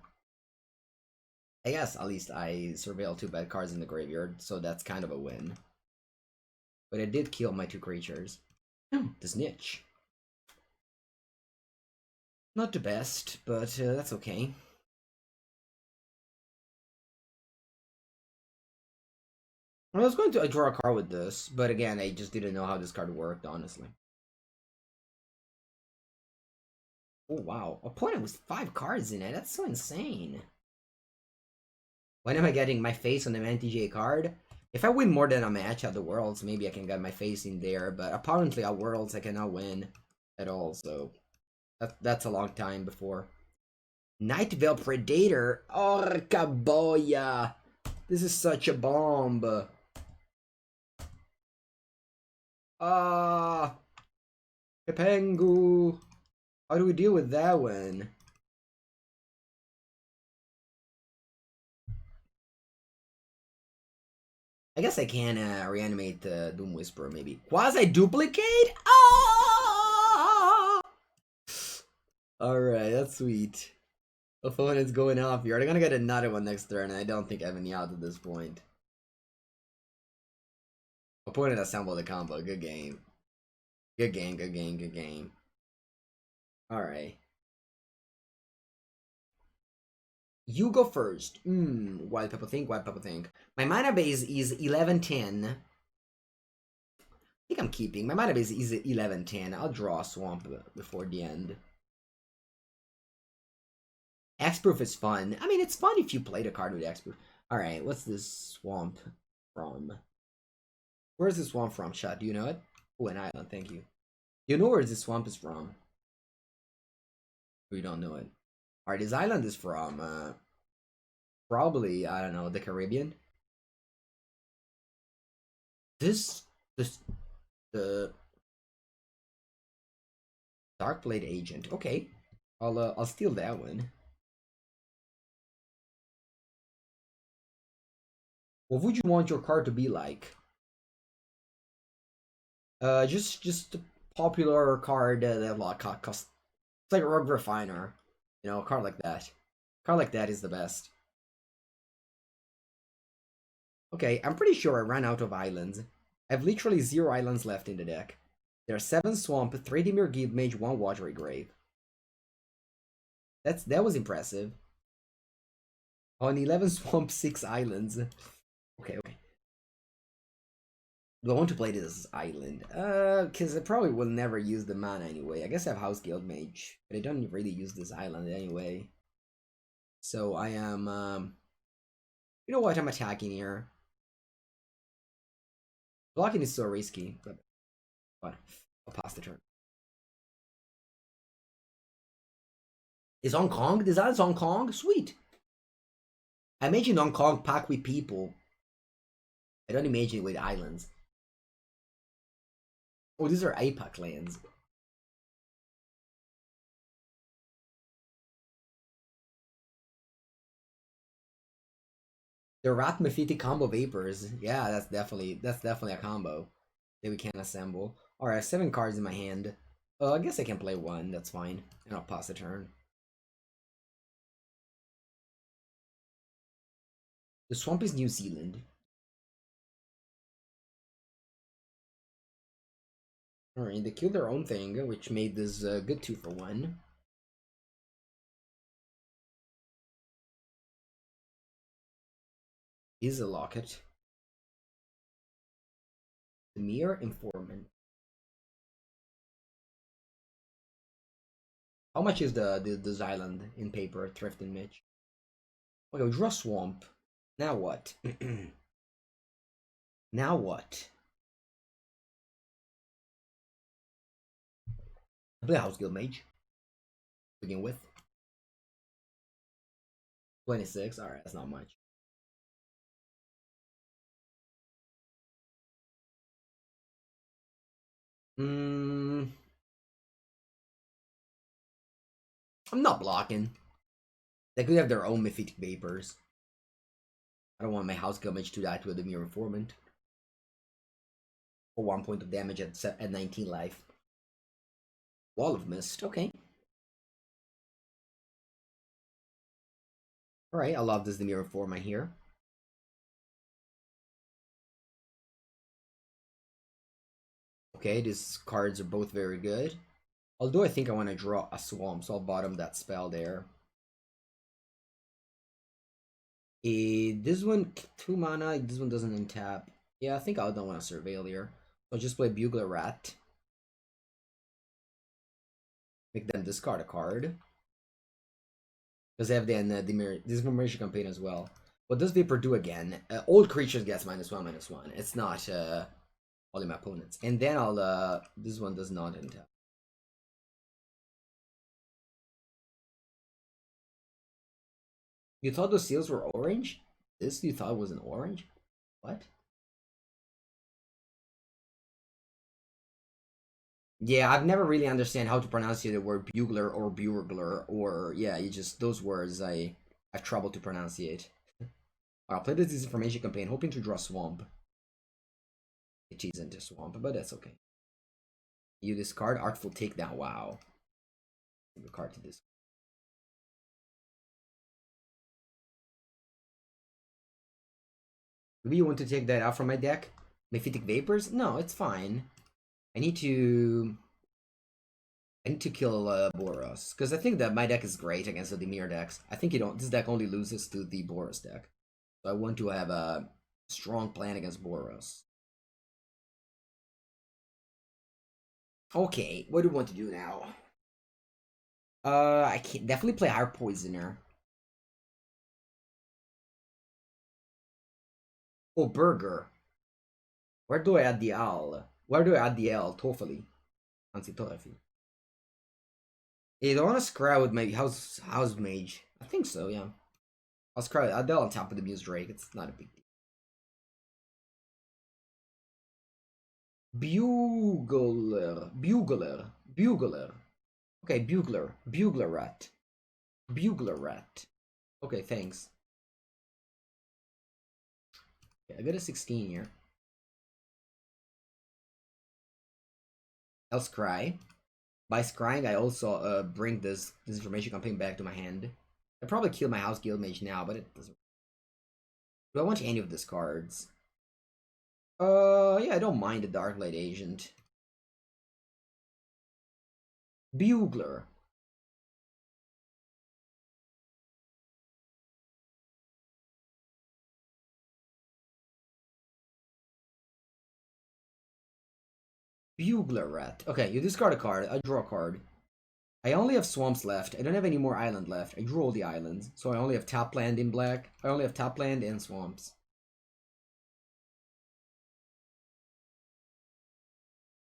I guess at least I surveilled 2 bad cards in the graveyard, so that's kind of a win. But I did kill my 2 creatures. The Snitch. Not the best, but that's okay. I was going to draw a card with this, but again, I just didn't know how this card worked, honestly. Oh wow, opponent with 5 cards in it, that's so insane. When am I getting my face on the MTGA card? If I win more than a match at the Worlds, maybe I can get my face in there, but apparently at Worlds I cannot win at all, so that's a long time before. Night Veil Predator, orca boia! This is such a bomb. Kepengu. How do we deal with that one? I guess I can reanimate the Doom Whisperer, maybe. Quasi-duplicate? Ah! Alright, that's sweet. Opponent's going off here. They're gonna get another one next turn, and I don't think I have any out at this point. Opponent assembled the combo. Good game. Good game, good game, good game. Alright. You go first. Wild Pepper think, Wild Pepper think. My mana base is 1110. I think I'm keeping. My mana base is 1110. I'll draw a swamp before the end. X-Proof is fun. I mean, it's fun if you play the card with X-Proof. Alright, what's this swamp from? Where's this swamp from, Shot? Do you know it? Oh, an island, thank you. You know where this swamp is from? We don't know it. Alright, this island is from, probably, I don't know, the Caribbean. The Darkblade Agent. Okay, I'll steal that one. What would you want your card to be like? Just a popular card that like cost. It's like a Rogue Refiner, you know, a card like that. A card like that is the best. Okay, I'm pretty sure I ran out of islands. I have literally 0 islands left in the deck. There are 7 Swamp, 3 Dimir Guild Mage, 1 Watery Grave. That was impressive. On 11 Swamp, 6 Islands. Okay. Do I want to play this island? Because I probably will never use the mana anyway. I guess I have House Guild Mage, but I don't really use this island anyway. So I am, you know what, I'm attacking here. Blocking is so risky, but I'll pass the turn. Is Hong Kong? This island's Hong Kong? Sweet! I imagine Hong Kong packed with people. I don't imagine it with islands. Oh, these are APAC lands. The Rat Mephitic combo Vapors. Yeah, that's definitely a combo that we can assemble. Alright, 7 cards in my hand. I guess I can play 1, that's fine. And I'll pass the turn. The swamp is New Zealand. Alright, they killed their own thing, which made this good 2 for 1. Is a locket. The Mere Informant. How much is this island in paper, Thrift and Mitch? Okay, we draw Swamp. Now what? Now what? I play House Guild Mage. Begin with. 26, alright, that's not much. I'm not blocking. They could have their own Mephitic Vapors. I don't want my House Guild Mage to die to a Demure Informant. For 1 point of damage at 19 life. Wall of Mist, okay. Alright, I love this Demure Informant here. Okay, these cards are both very good. Although I think I want to draw a Swamp, so I'll bottom that spell there. This one, 2 mana, this one doesn't untap. Yeah, I think I don't want to Surveil here. I'll just play Bugler Rat. Make them discard a card. Because they have the Dismemberation Campaign as well. What does Vapor do again? Old creatures gets -1/-1. It's not only my opponents. And then I'll this one does not untap. You thought the seals were orange? This you thought was an orange? What? Yeah, I've never really understand how to pronounce the word bugler or burglar or yeah, you just those words I have trouble to pronunciate. I'll play this Disinformation Campaign, hoping to draw Swamp. It isn't a Swamp, but that's okay. You discard Artful Takedown. Wow. Give a card to this. Maybe you want to take that out from my deck? Mephitic Vapors? No, it's fine. I need to I need to kill Boros, because I think that my deck is great against the Dimir decks. I think this deck only loses to the Boros deck. So I want to have a strong plan against Boros. Okay, what do we want to do now? I can definitely play Higher Poisoner. Oh, Burger. Where do I add the L? Where do I add the L? Toffoli. Anzi, Toffoli. I don't want to scry with my house mage. I think so, yeah. I'll scry. I'll on top of the Muse Drake. It's not a big deal. Bugler. Okay, Bugler rat. Okay, thanks. Okay, I got a 16 here. I'll scry. By scrying, I also bring this information campaign back to my hand. I probably kill my house guild mage now, but it doesn't. Do I want any of these cards? Yeah, I don't mind the Darkblade Agent. Bugler. Bugler Rat. Okay, you discard a card. I draw a card. I only have swamps left. I don't have any more island left. I drew all the islands. So I only have tap land in black. I only have tap land and swamps.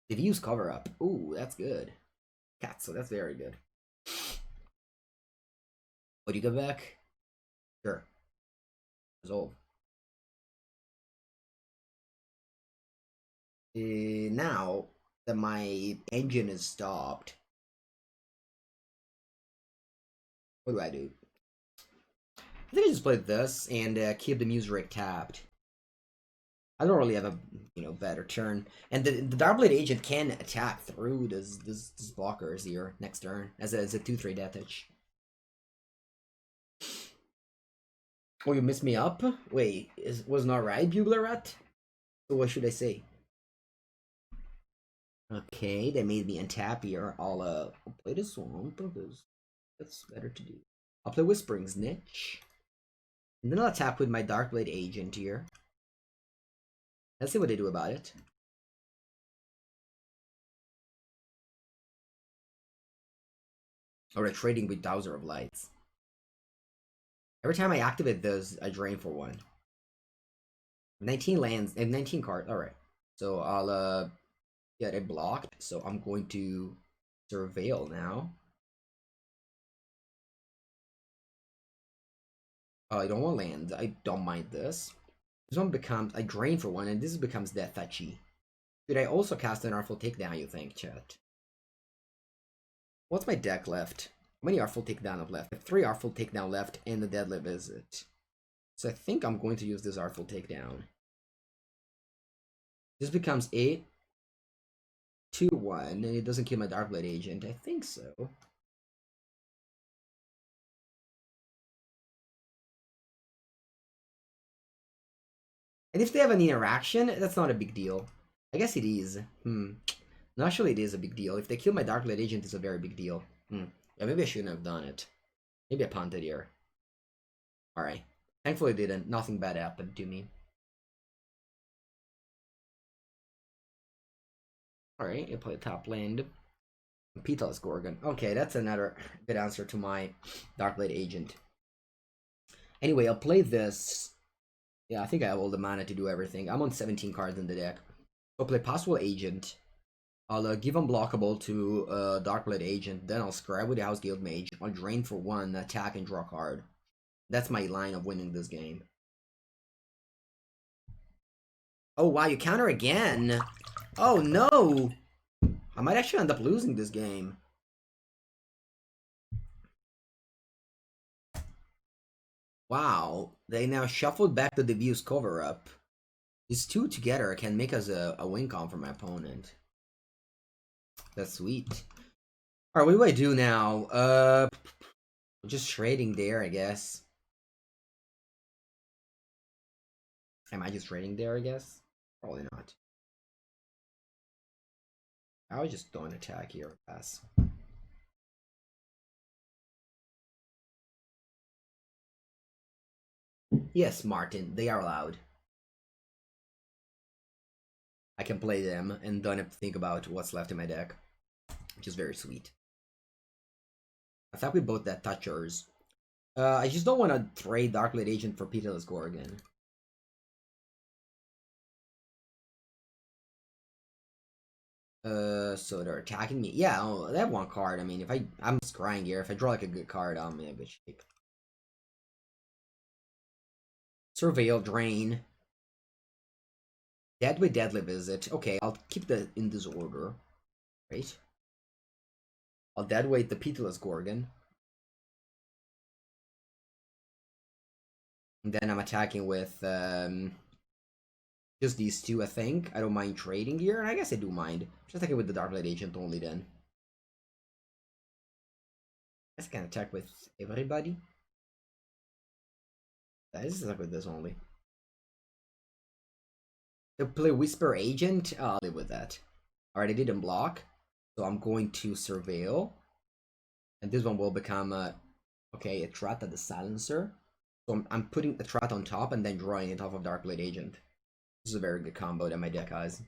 Diffuse cover up. Ooh, that's good. Cat, so that's very good. What do you go back? Sure. Resolve. Now that my engine is stopped, what do I do? I think I just play this and keep the Muse Rig tapped. I don't really have a better turn, and the Darkblade Agent can attack through this blockers here next turn as a 2/3 death touch. Oh, you missed me up? Wait, was not right, Bugler Rat? So what should I say? Okay, they made me untap here. I'll play the Swamp because that's better to do. I'll play Whispering Snitch. And then I'll tap with my Darkblade Agent here. Let's see what they do about it. Alright, trading with Dowser of Lights. Every time I activate those, I drain for one. 19 lands and 19 cards. Alright. So I'll get it blocked. So I'm going to Surveil now. Oh, I don't want lands. I don't mind this. This one becomes I drain for one, and this becomes Death Touchy. Should I also cast an Artful Takedown, you think, chat? What's my deck left? How many Artful Takedown have left? I have 3 Artful Takedown left in the Deadly Visit. So I think I'm going to use this Artful Takedown. This becomes 8, 2, 1, and it doesn't kill my Darkblade Agent. I think so. And if they have an interaction, that's not a big deal. I guess it is. No, actually, it is a big deal. If they kill my Darkblade Agent, it's a very big deal. Yeah, maybe I shouldn't have done it. Maybe I punted here. Alright. Thankfully, it didn't. Nothing bad happened to me. Alright, I play top land. Petal's Gorgon. Okay, that's another good answer to my Darkblade Agent. Anyway, I'll play this. Yeah, I think I have all the mana to do everything. I'm on 17 cards in the deck. I'll play Possible Agent. I'll give Unblockable to Darkblade Agent. Then I'll scry with the House Guild Mage. I'll drain for 1, attack, and draw a card. That's my line of winning this game. Oh, wow, you counter again! Oh, no! I might actually end up losing this game. Wow, they now shuffled back the Diffuse cover-up. These two together can make us a win con for my opponent. That's sweet. Alright, what do I do now? Just trading there, I guess. Am I just trading there, I guess? Probably not. I would just don't attack here. Pass. Yes, Martin, they are allowed. I can play them and don't have to think about what's left in my deck, which is very sweet. I thought we both that touchers. I just don't want to trade Darkblade Agent for Pitiless Gorgon. So they're attacking me. Yeah, oh, they have one card. I mean, if I'm scrying here. If I draw like a good card, I'm in a good shape. Surveil, Drain. Deadly Deadly Visit. Okay, I'll keep that in this order. Right? I'll deadweight the Pitiless Gorgon. And then I'm attacking with just these two, I think. I don't mind trading here. I guess I do mind. Just attacking with the Darkblade Agent only then. I guess I can attack with everybody. I just attack with this only. To play Whisper Agent, I'll live with that. Alright, I didn't block. So I'm going to Surveil. And this one will become okay, a Trata the Silencer. So I'm putting a Trata on top and then drawing it off of Darkblade Agent. This is a very good combo that my deck has.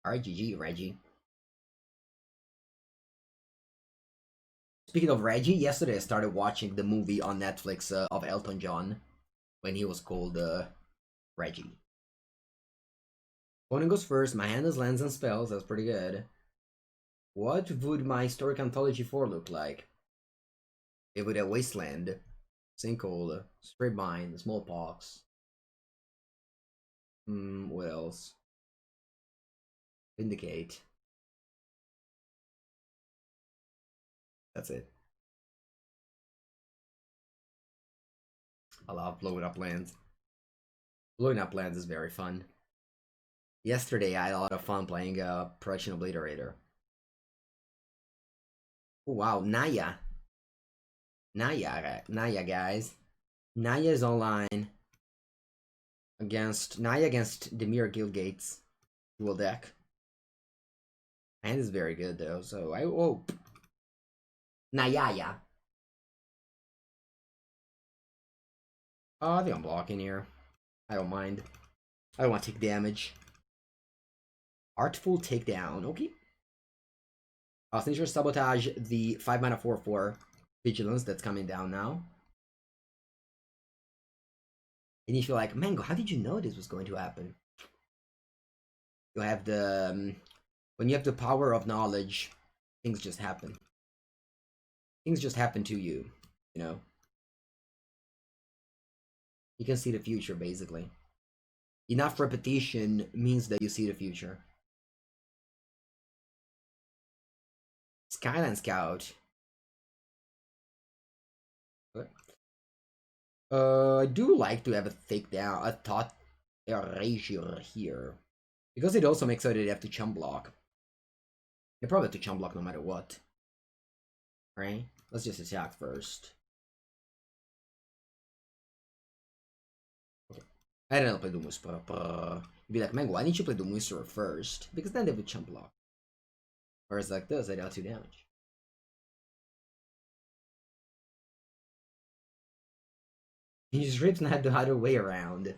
Alright, GG, Reggie. Speaking of Reggie, yesterday I started watching the movie on Netflix of Elton John when he was called Reggie. Opponent goes first. My hand has lands and spells. That's pretty good. What would my historic anthology 4 look like? It would have Wasteland, Sinkhole, Straight Bind, Smallpox. What else? Vindicate. That's it. I love blowing up lands. Blowing up lands is very fun. Yesterday I had a lot of fun playing Production Obliterator. Oh, wow, Naya. Naya, guys. Naya is online against Naya against Demir Guildgate's dual deck. And is very good though, so I hope. Naya. Oh, I think I'm blocking here. I don't mind. I don't want to take damage. Artful Takedown. Okay. Signature Sabotage, the 5 mana 4/4 Vigilance that's coming down now. And if you're like, Mango, how did you know this was going to happen? You have the when you have the power of knowledge, things just happen. Things just happen to you, you know. You can see the future basically. Enough repetition means that you see the future. Skyline Scout. I do like to have a takedown, a thought erasure here. Because it also makes so that you have to chump block. You probably have to chump block no matter what. Right? Let's just attack first. Okay. I don't know play Doom Whisperer. You'd be like, man, why didn't you play Doom Whisperer first? Because then they would chump block. Whereas like this, they dealt 2 damage. These rips not the other way around.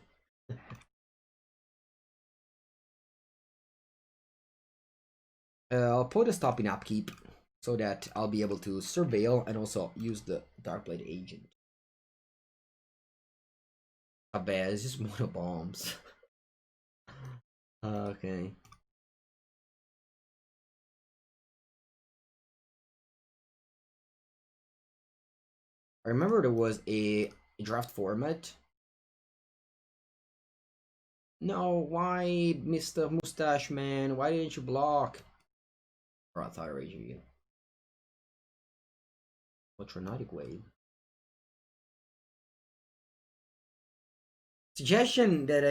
I'll put a stop in upkeep so that I'll be able to surveil and also use the Darkblade Agent. Not bad, it's just mono bombs. Okay. I remember there was a draft format. No, why, Mr. Mustache Man? Why didn't you block? Or I thought I raged you. Electronotic Wave. Suggestion that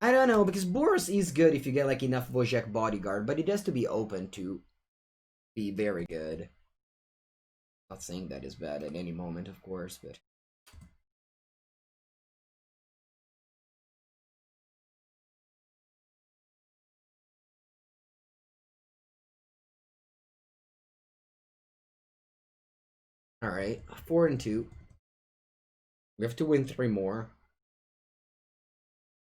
I don't know, because Boros is good if you get like enough Wojak bodyguard, but it has to be open to be very good. Not saying that is bad at any moment, of course, but Alright, 4 and 2. We have to win 3 more.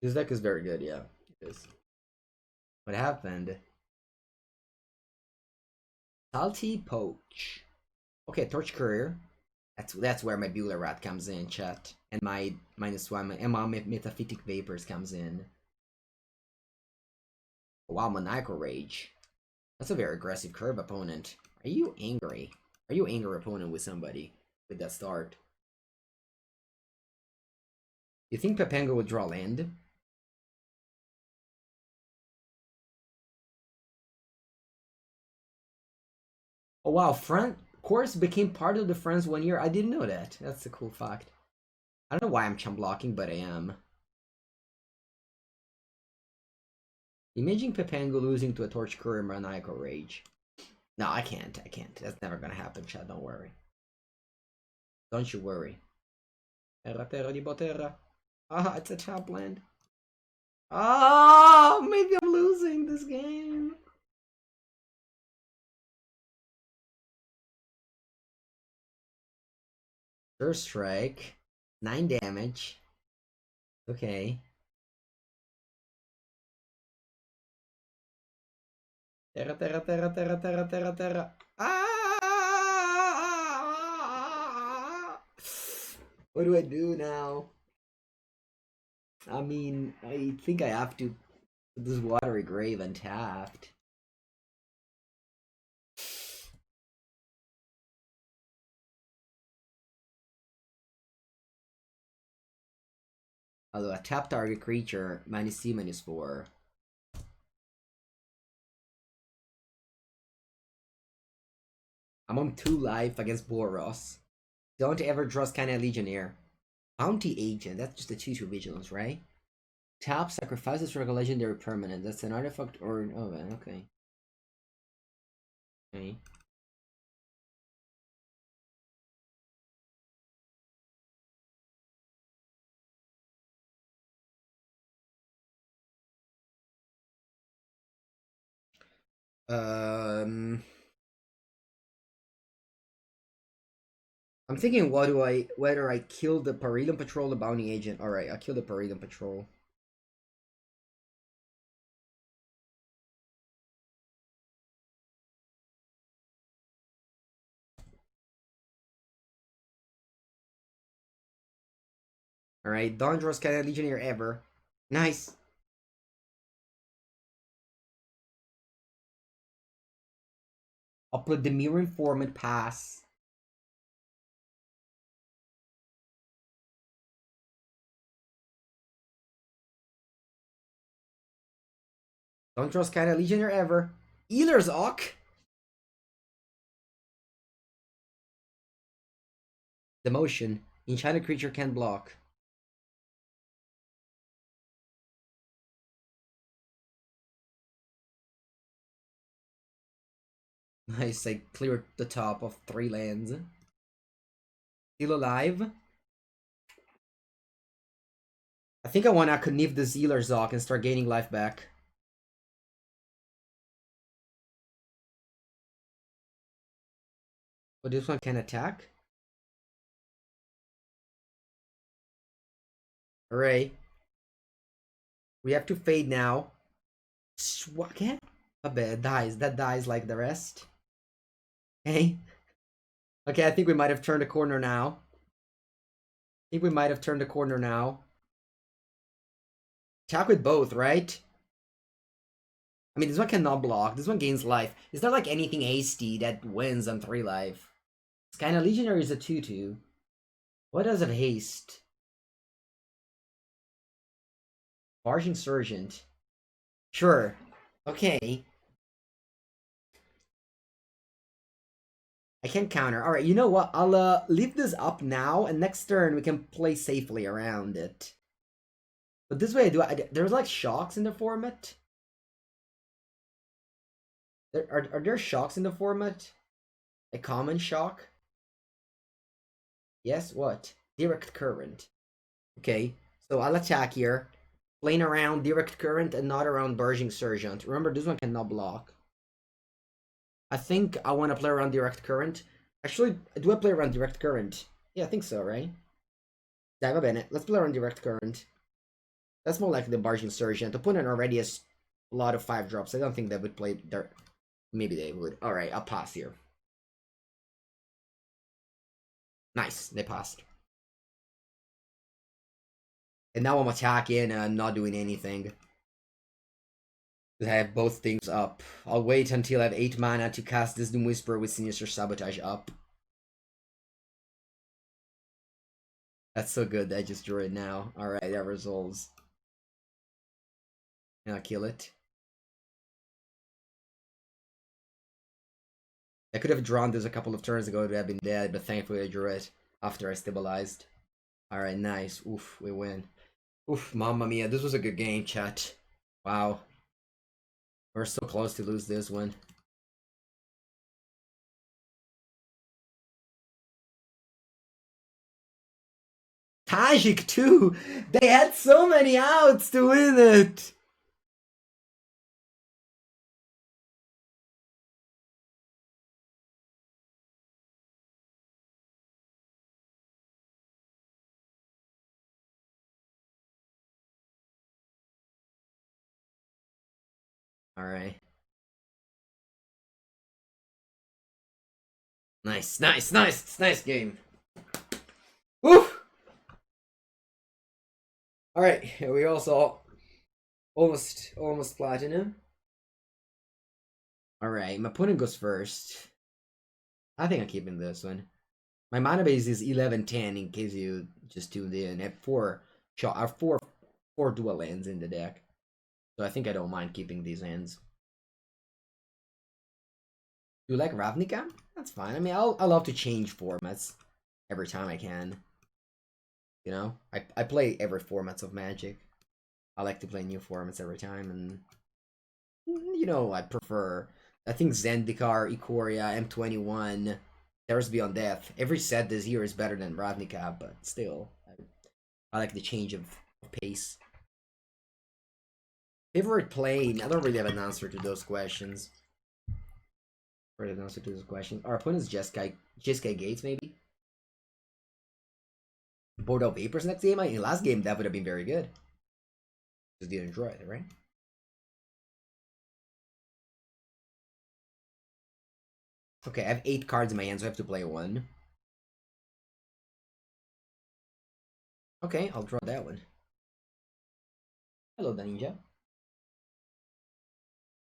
This deck is very good, yeah. It is. What happened? Salty Poach. Okay, Torch Courier. That's where my Bueller Rat comes in, chat. And my -1, my Metaphytic Vapors comes in. Wow, Maniacal Rage. That's a very aggressive curve opponent. Are you angry? Are you angry opponent with somebody with that start? You think Pepengo would draw land? Oh wow, course became part of the Friends 1 year. I didn't know that. That's a cool fact. I don't know why I'm chump blocking, but I am. Imagine Pepengo losing to a Torch Courier Maniacal Rage. No, I can't. I can't. That's never gonna happen, chat. Don't worry. Don't you worry. Terra di Botera. Ah, it's a top land. Oh, maybe I'm losing this game. First strike. 9 damage. Okay. Terra. Ah! What do I do now? I mean, I think I have to put this Watery Grave untapped. Although a tap target creature, -C, -4. I'm on 2 life against Boros. Don't ever trust Kinda Legionnaire. Bounty Agent, that's just a 2/2 vigilance, right? Tap sacrifices for a legendary permanent. That's an artifact or an oven, okay. Okay. I'm thinking whether I kill the Parilium Patrol or the Bounty Agent. Alright, I'll kill the Parilium Patrol. Alright, don't trust Kinda Legionnaire ever. Nice. I'll put the Mirror Informant pass. Don't trust Kinda Legionnaire ever. Ealer's Ock. Demotion. Enchanted creature can block. Nice, I cleared the top of 3 lands. Still alive. I think I want to Kniv the Zealer Zoc and start gaining life back. But this one can attack? Alright. We have to fade now. Okay. A bit dies. That dies like the rest. Okay. Okay, I think we might have turned a corner now. Attack with both, right? I mean, this one cannot block. This one gains life. Is there like anything hasty that wins on 3 life? It's kind of Legionary is a 2/2. What does it haste? Barging Sergeant. Sure. Okay. I can counter. Alright, you know what? I'll leave this up now, and next turn we can play safely around it. But this way, there's like shocks in the format? Are there shocks in the format? A common shock? Yes, what? Direct current. Okay, so I'll attack here. Playing around direct current and not around Barging Sergeant. Remember, this one cannot block. I think I want to play around direct current. Actually, do I play around direct current? Yeah, I think so, right? Dive Bennett. Let's play around direct current. That's more like the Barge Insurgent. The opponent already has a lot of 5-drops. I don't think they would play their... Maybe they would. Alright, I'll pass here. Nice, they passed. And now I'm attacking and not doing anything. I have both things up. I'll wait until I have 8 mana to cast this Doom Whisperer with Sinister Sabotage up. That's so good that I just drew it now. Alright, that resolves. Now kill it. I could have drawn this a couple of turns ago to have been dead, but thankfully I drew it after I stabilized. Alright, nice. Oof, we win. Oof, mamma mia, this was a good game, chat. Wow. We're so close to lose this one. Tajik too! They had so many outs to win it! Alright. Nice, nice, nice, nice game. Woo! Alright, we also almost platinum. Alright, my opponent goes first. I think I'm keeping this one. My mana base is 11-10 in case you just tuned in. I have four dual lands in the deck. So I think I don't mind keeping these hands. Do you like Ravnica? That's fine. I mean, I love to change formats every time I can. You know, I play every formats of Magic. I like to play new formats every time, and you know, I think Zendikar, Ikoria, M21, Terrace Beyond Death. Every set this year is better than Ravnica, but still, I like the change of pace. Favorite plane? I don't really have an answer to those questions. Really have an answer to those questions. Our opponent's Jeskai Gates, maybe? Bordeaux Vapors next game? In last game, that would have been very good. Just didn't draw it, right? Okay, I have 8 cards in my hand, so I have to play 1. Okay, I'll draw that one. Hello, the ninja.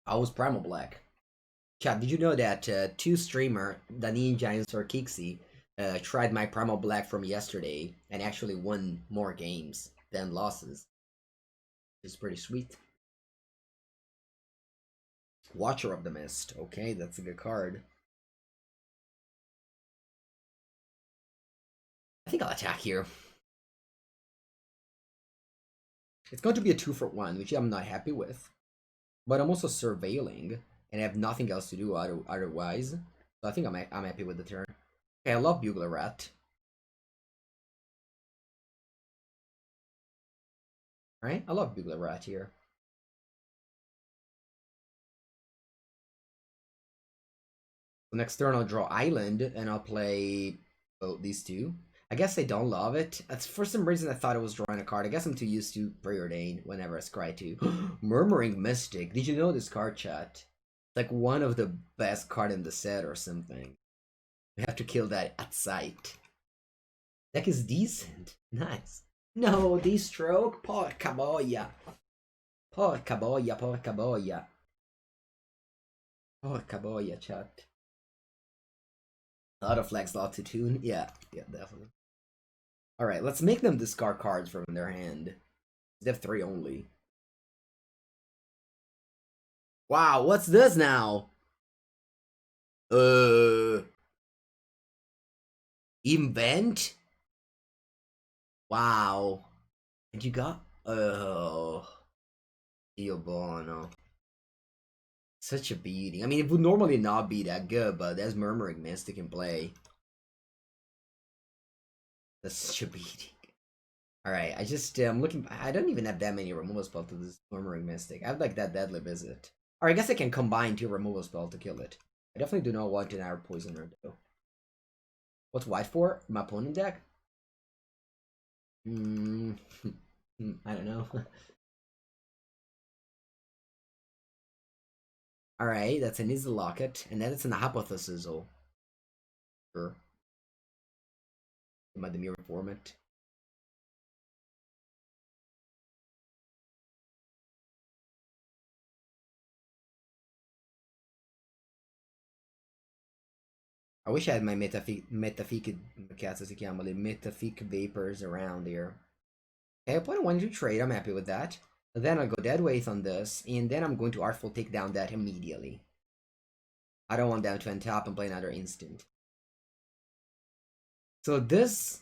I was Primal Black. Chat, did you know that 2 streamer, the Ninja and Sir Kixi, tried my Primal Black from yesterday and actually won more games than losses? It's pretty sweet. Watcher of the Mist. Okay, that's a good card. I think I'll attack here. It's going to be a 2-for-1, which I'm not happy with. But I'm also surveilling, and I have nothing else to do otherwise. So I think I'm happy with the turn. Okay, I love Bugler Rat. Right? I love Bugler Rat here. So next turn I'll draw Island, and I'll play these 2. I guess I don't love it. That's for some reason I thought I was drawing a card. I guess I'm too used to Preordain whenever I scry 2. Murmuring Mystic. Did you know this card, chat? It's like one of the best card in the set or something. We have to kill that at sight. Deck is decent. Nice. No, D-stroke. Porca boia. Porca boia, porca boia. Porca boia, chat. A lot of flags, lot to tune. Yeah, definitely. Alright, let's make them discard cards from their hand. They have 3 only. Wow, what's this now? Invent? Wow. And you got... Oh. Dio Bono. Such a beating. I mean, it would normally not be that good, but there's Murmuring Mystic in play. That's such a beating. Alright, I just, I'm looking... I don't even have that many removal spells to this Murmuring Mystic. I have, like, that Deadly Visit. Or I guess I can combine 2 removal spells to kill it. I definitely do not want an Air Poisoner, though. What's white for? My opponent deck? Hmm. I don't know. Alright, that's an easy locket, and then it's an hypothesis. Sure. About the mirror format. I wish I had my Metafic cats as si chiama, the Metafic Vapors around here. Okay, opponent wanted to trade, I'm happy with that. Then I'll go dead weight on this, and then I'm going to Artful take down that immediately. I don't want them to untap and play another instant. So this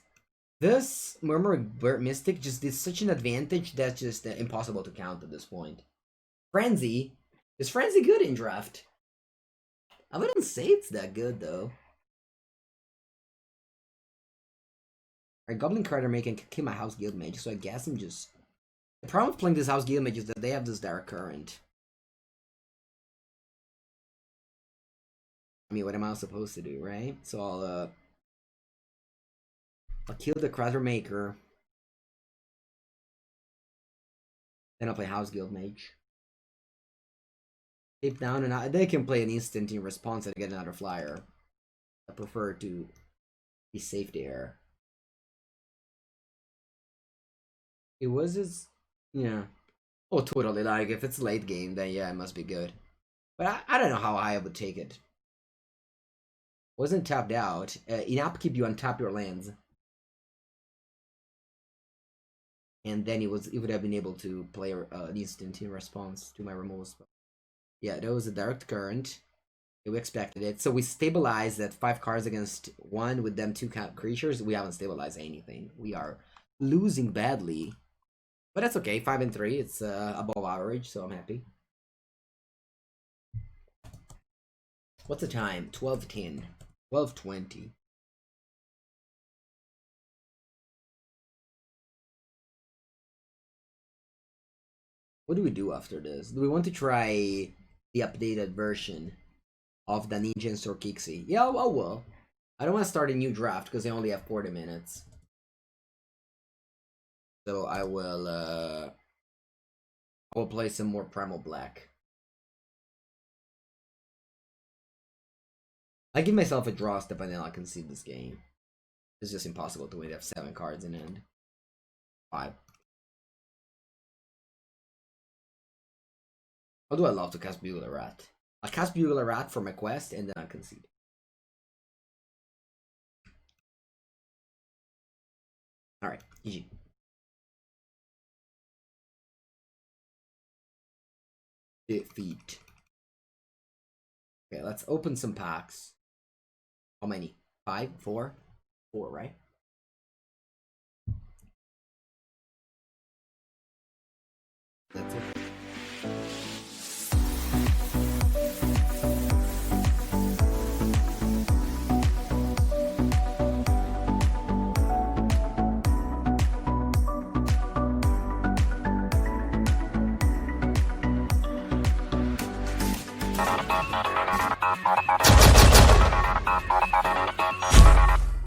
Murmur Mystic just did such an advantage that's just impossible to count at this point. Frenzy? Is Frenzy good in draft? I wouldn't say it's that good though. Our Goblin Crider making kill my House Guild Mage, so I guess I'm just... The problem with playing this House Guild Mage is that they have this Direct Current. I mean, what am I supposed to do, right? So I'll kill the Crider Maker. Then I'll play House Guild Mage. Tape down, and they can play an instant in response and get another flyer. I prefer to be safe there. It was his... Yeah. Oh, totally. Like, if it's late game, then yeah, it must be good. But I don't know how high I would take it. Wasn't tapped out. In upkeep, you untap your lands. And then he would have been able to play an instant in response to my removal spell. Yeah, that was a direct current. We expected it. So we stabilized that 5 cards against 1 with them 2 creatures. We haven't stabilized anything. We are losing badly. But that's okay. 5 and 3. It's above average, so I'm happy. What's the time? 12:10. 12:20. What do we do after this? Do we want to try the updated version of the Ninja and Sorkixi? Yeah, I will. I don't want to start a new draft because I only have 40 minutes. So I will play some more Primal Black. I give myself a draw step and then I concede this game. It's just impossible to win. They have 7 cards in end. 5. How do I love to cast Bugler Rat? I cast Bugler Rat for my quest and then I concede. Alright, GG. Defeat. Okay, let's open some packs. How many? 5? 4? 4, right? That's it.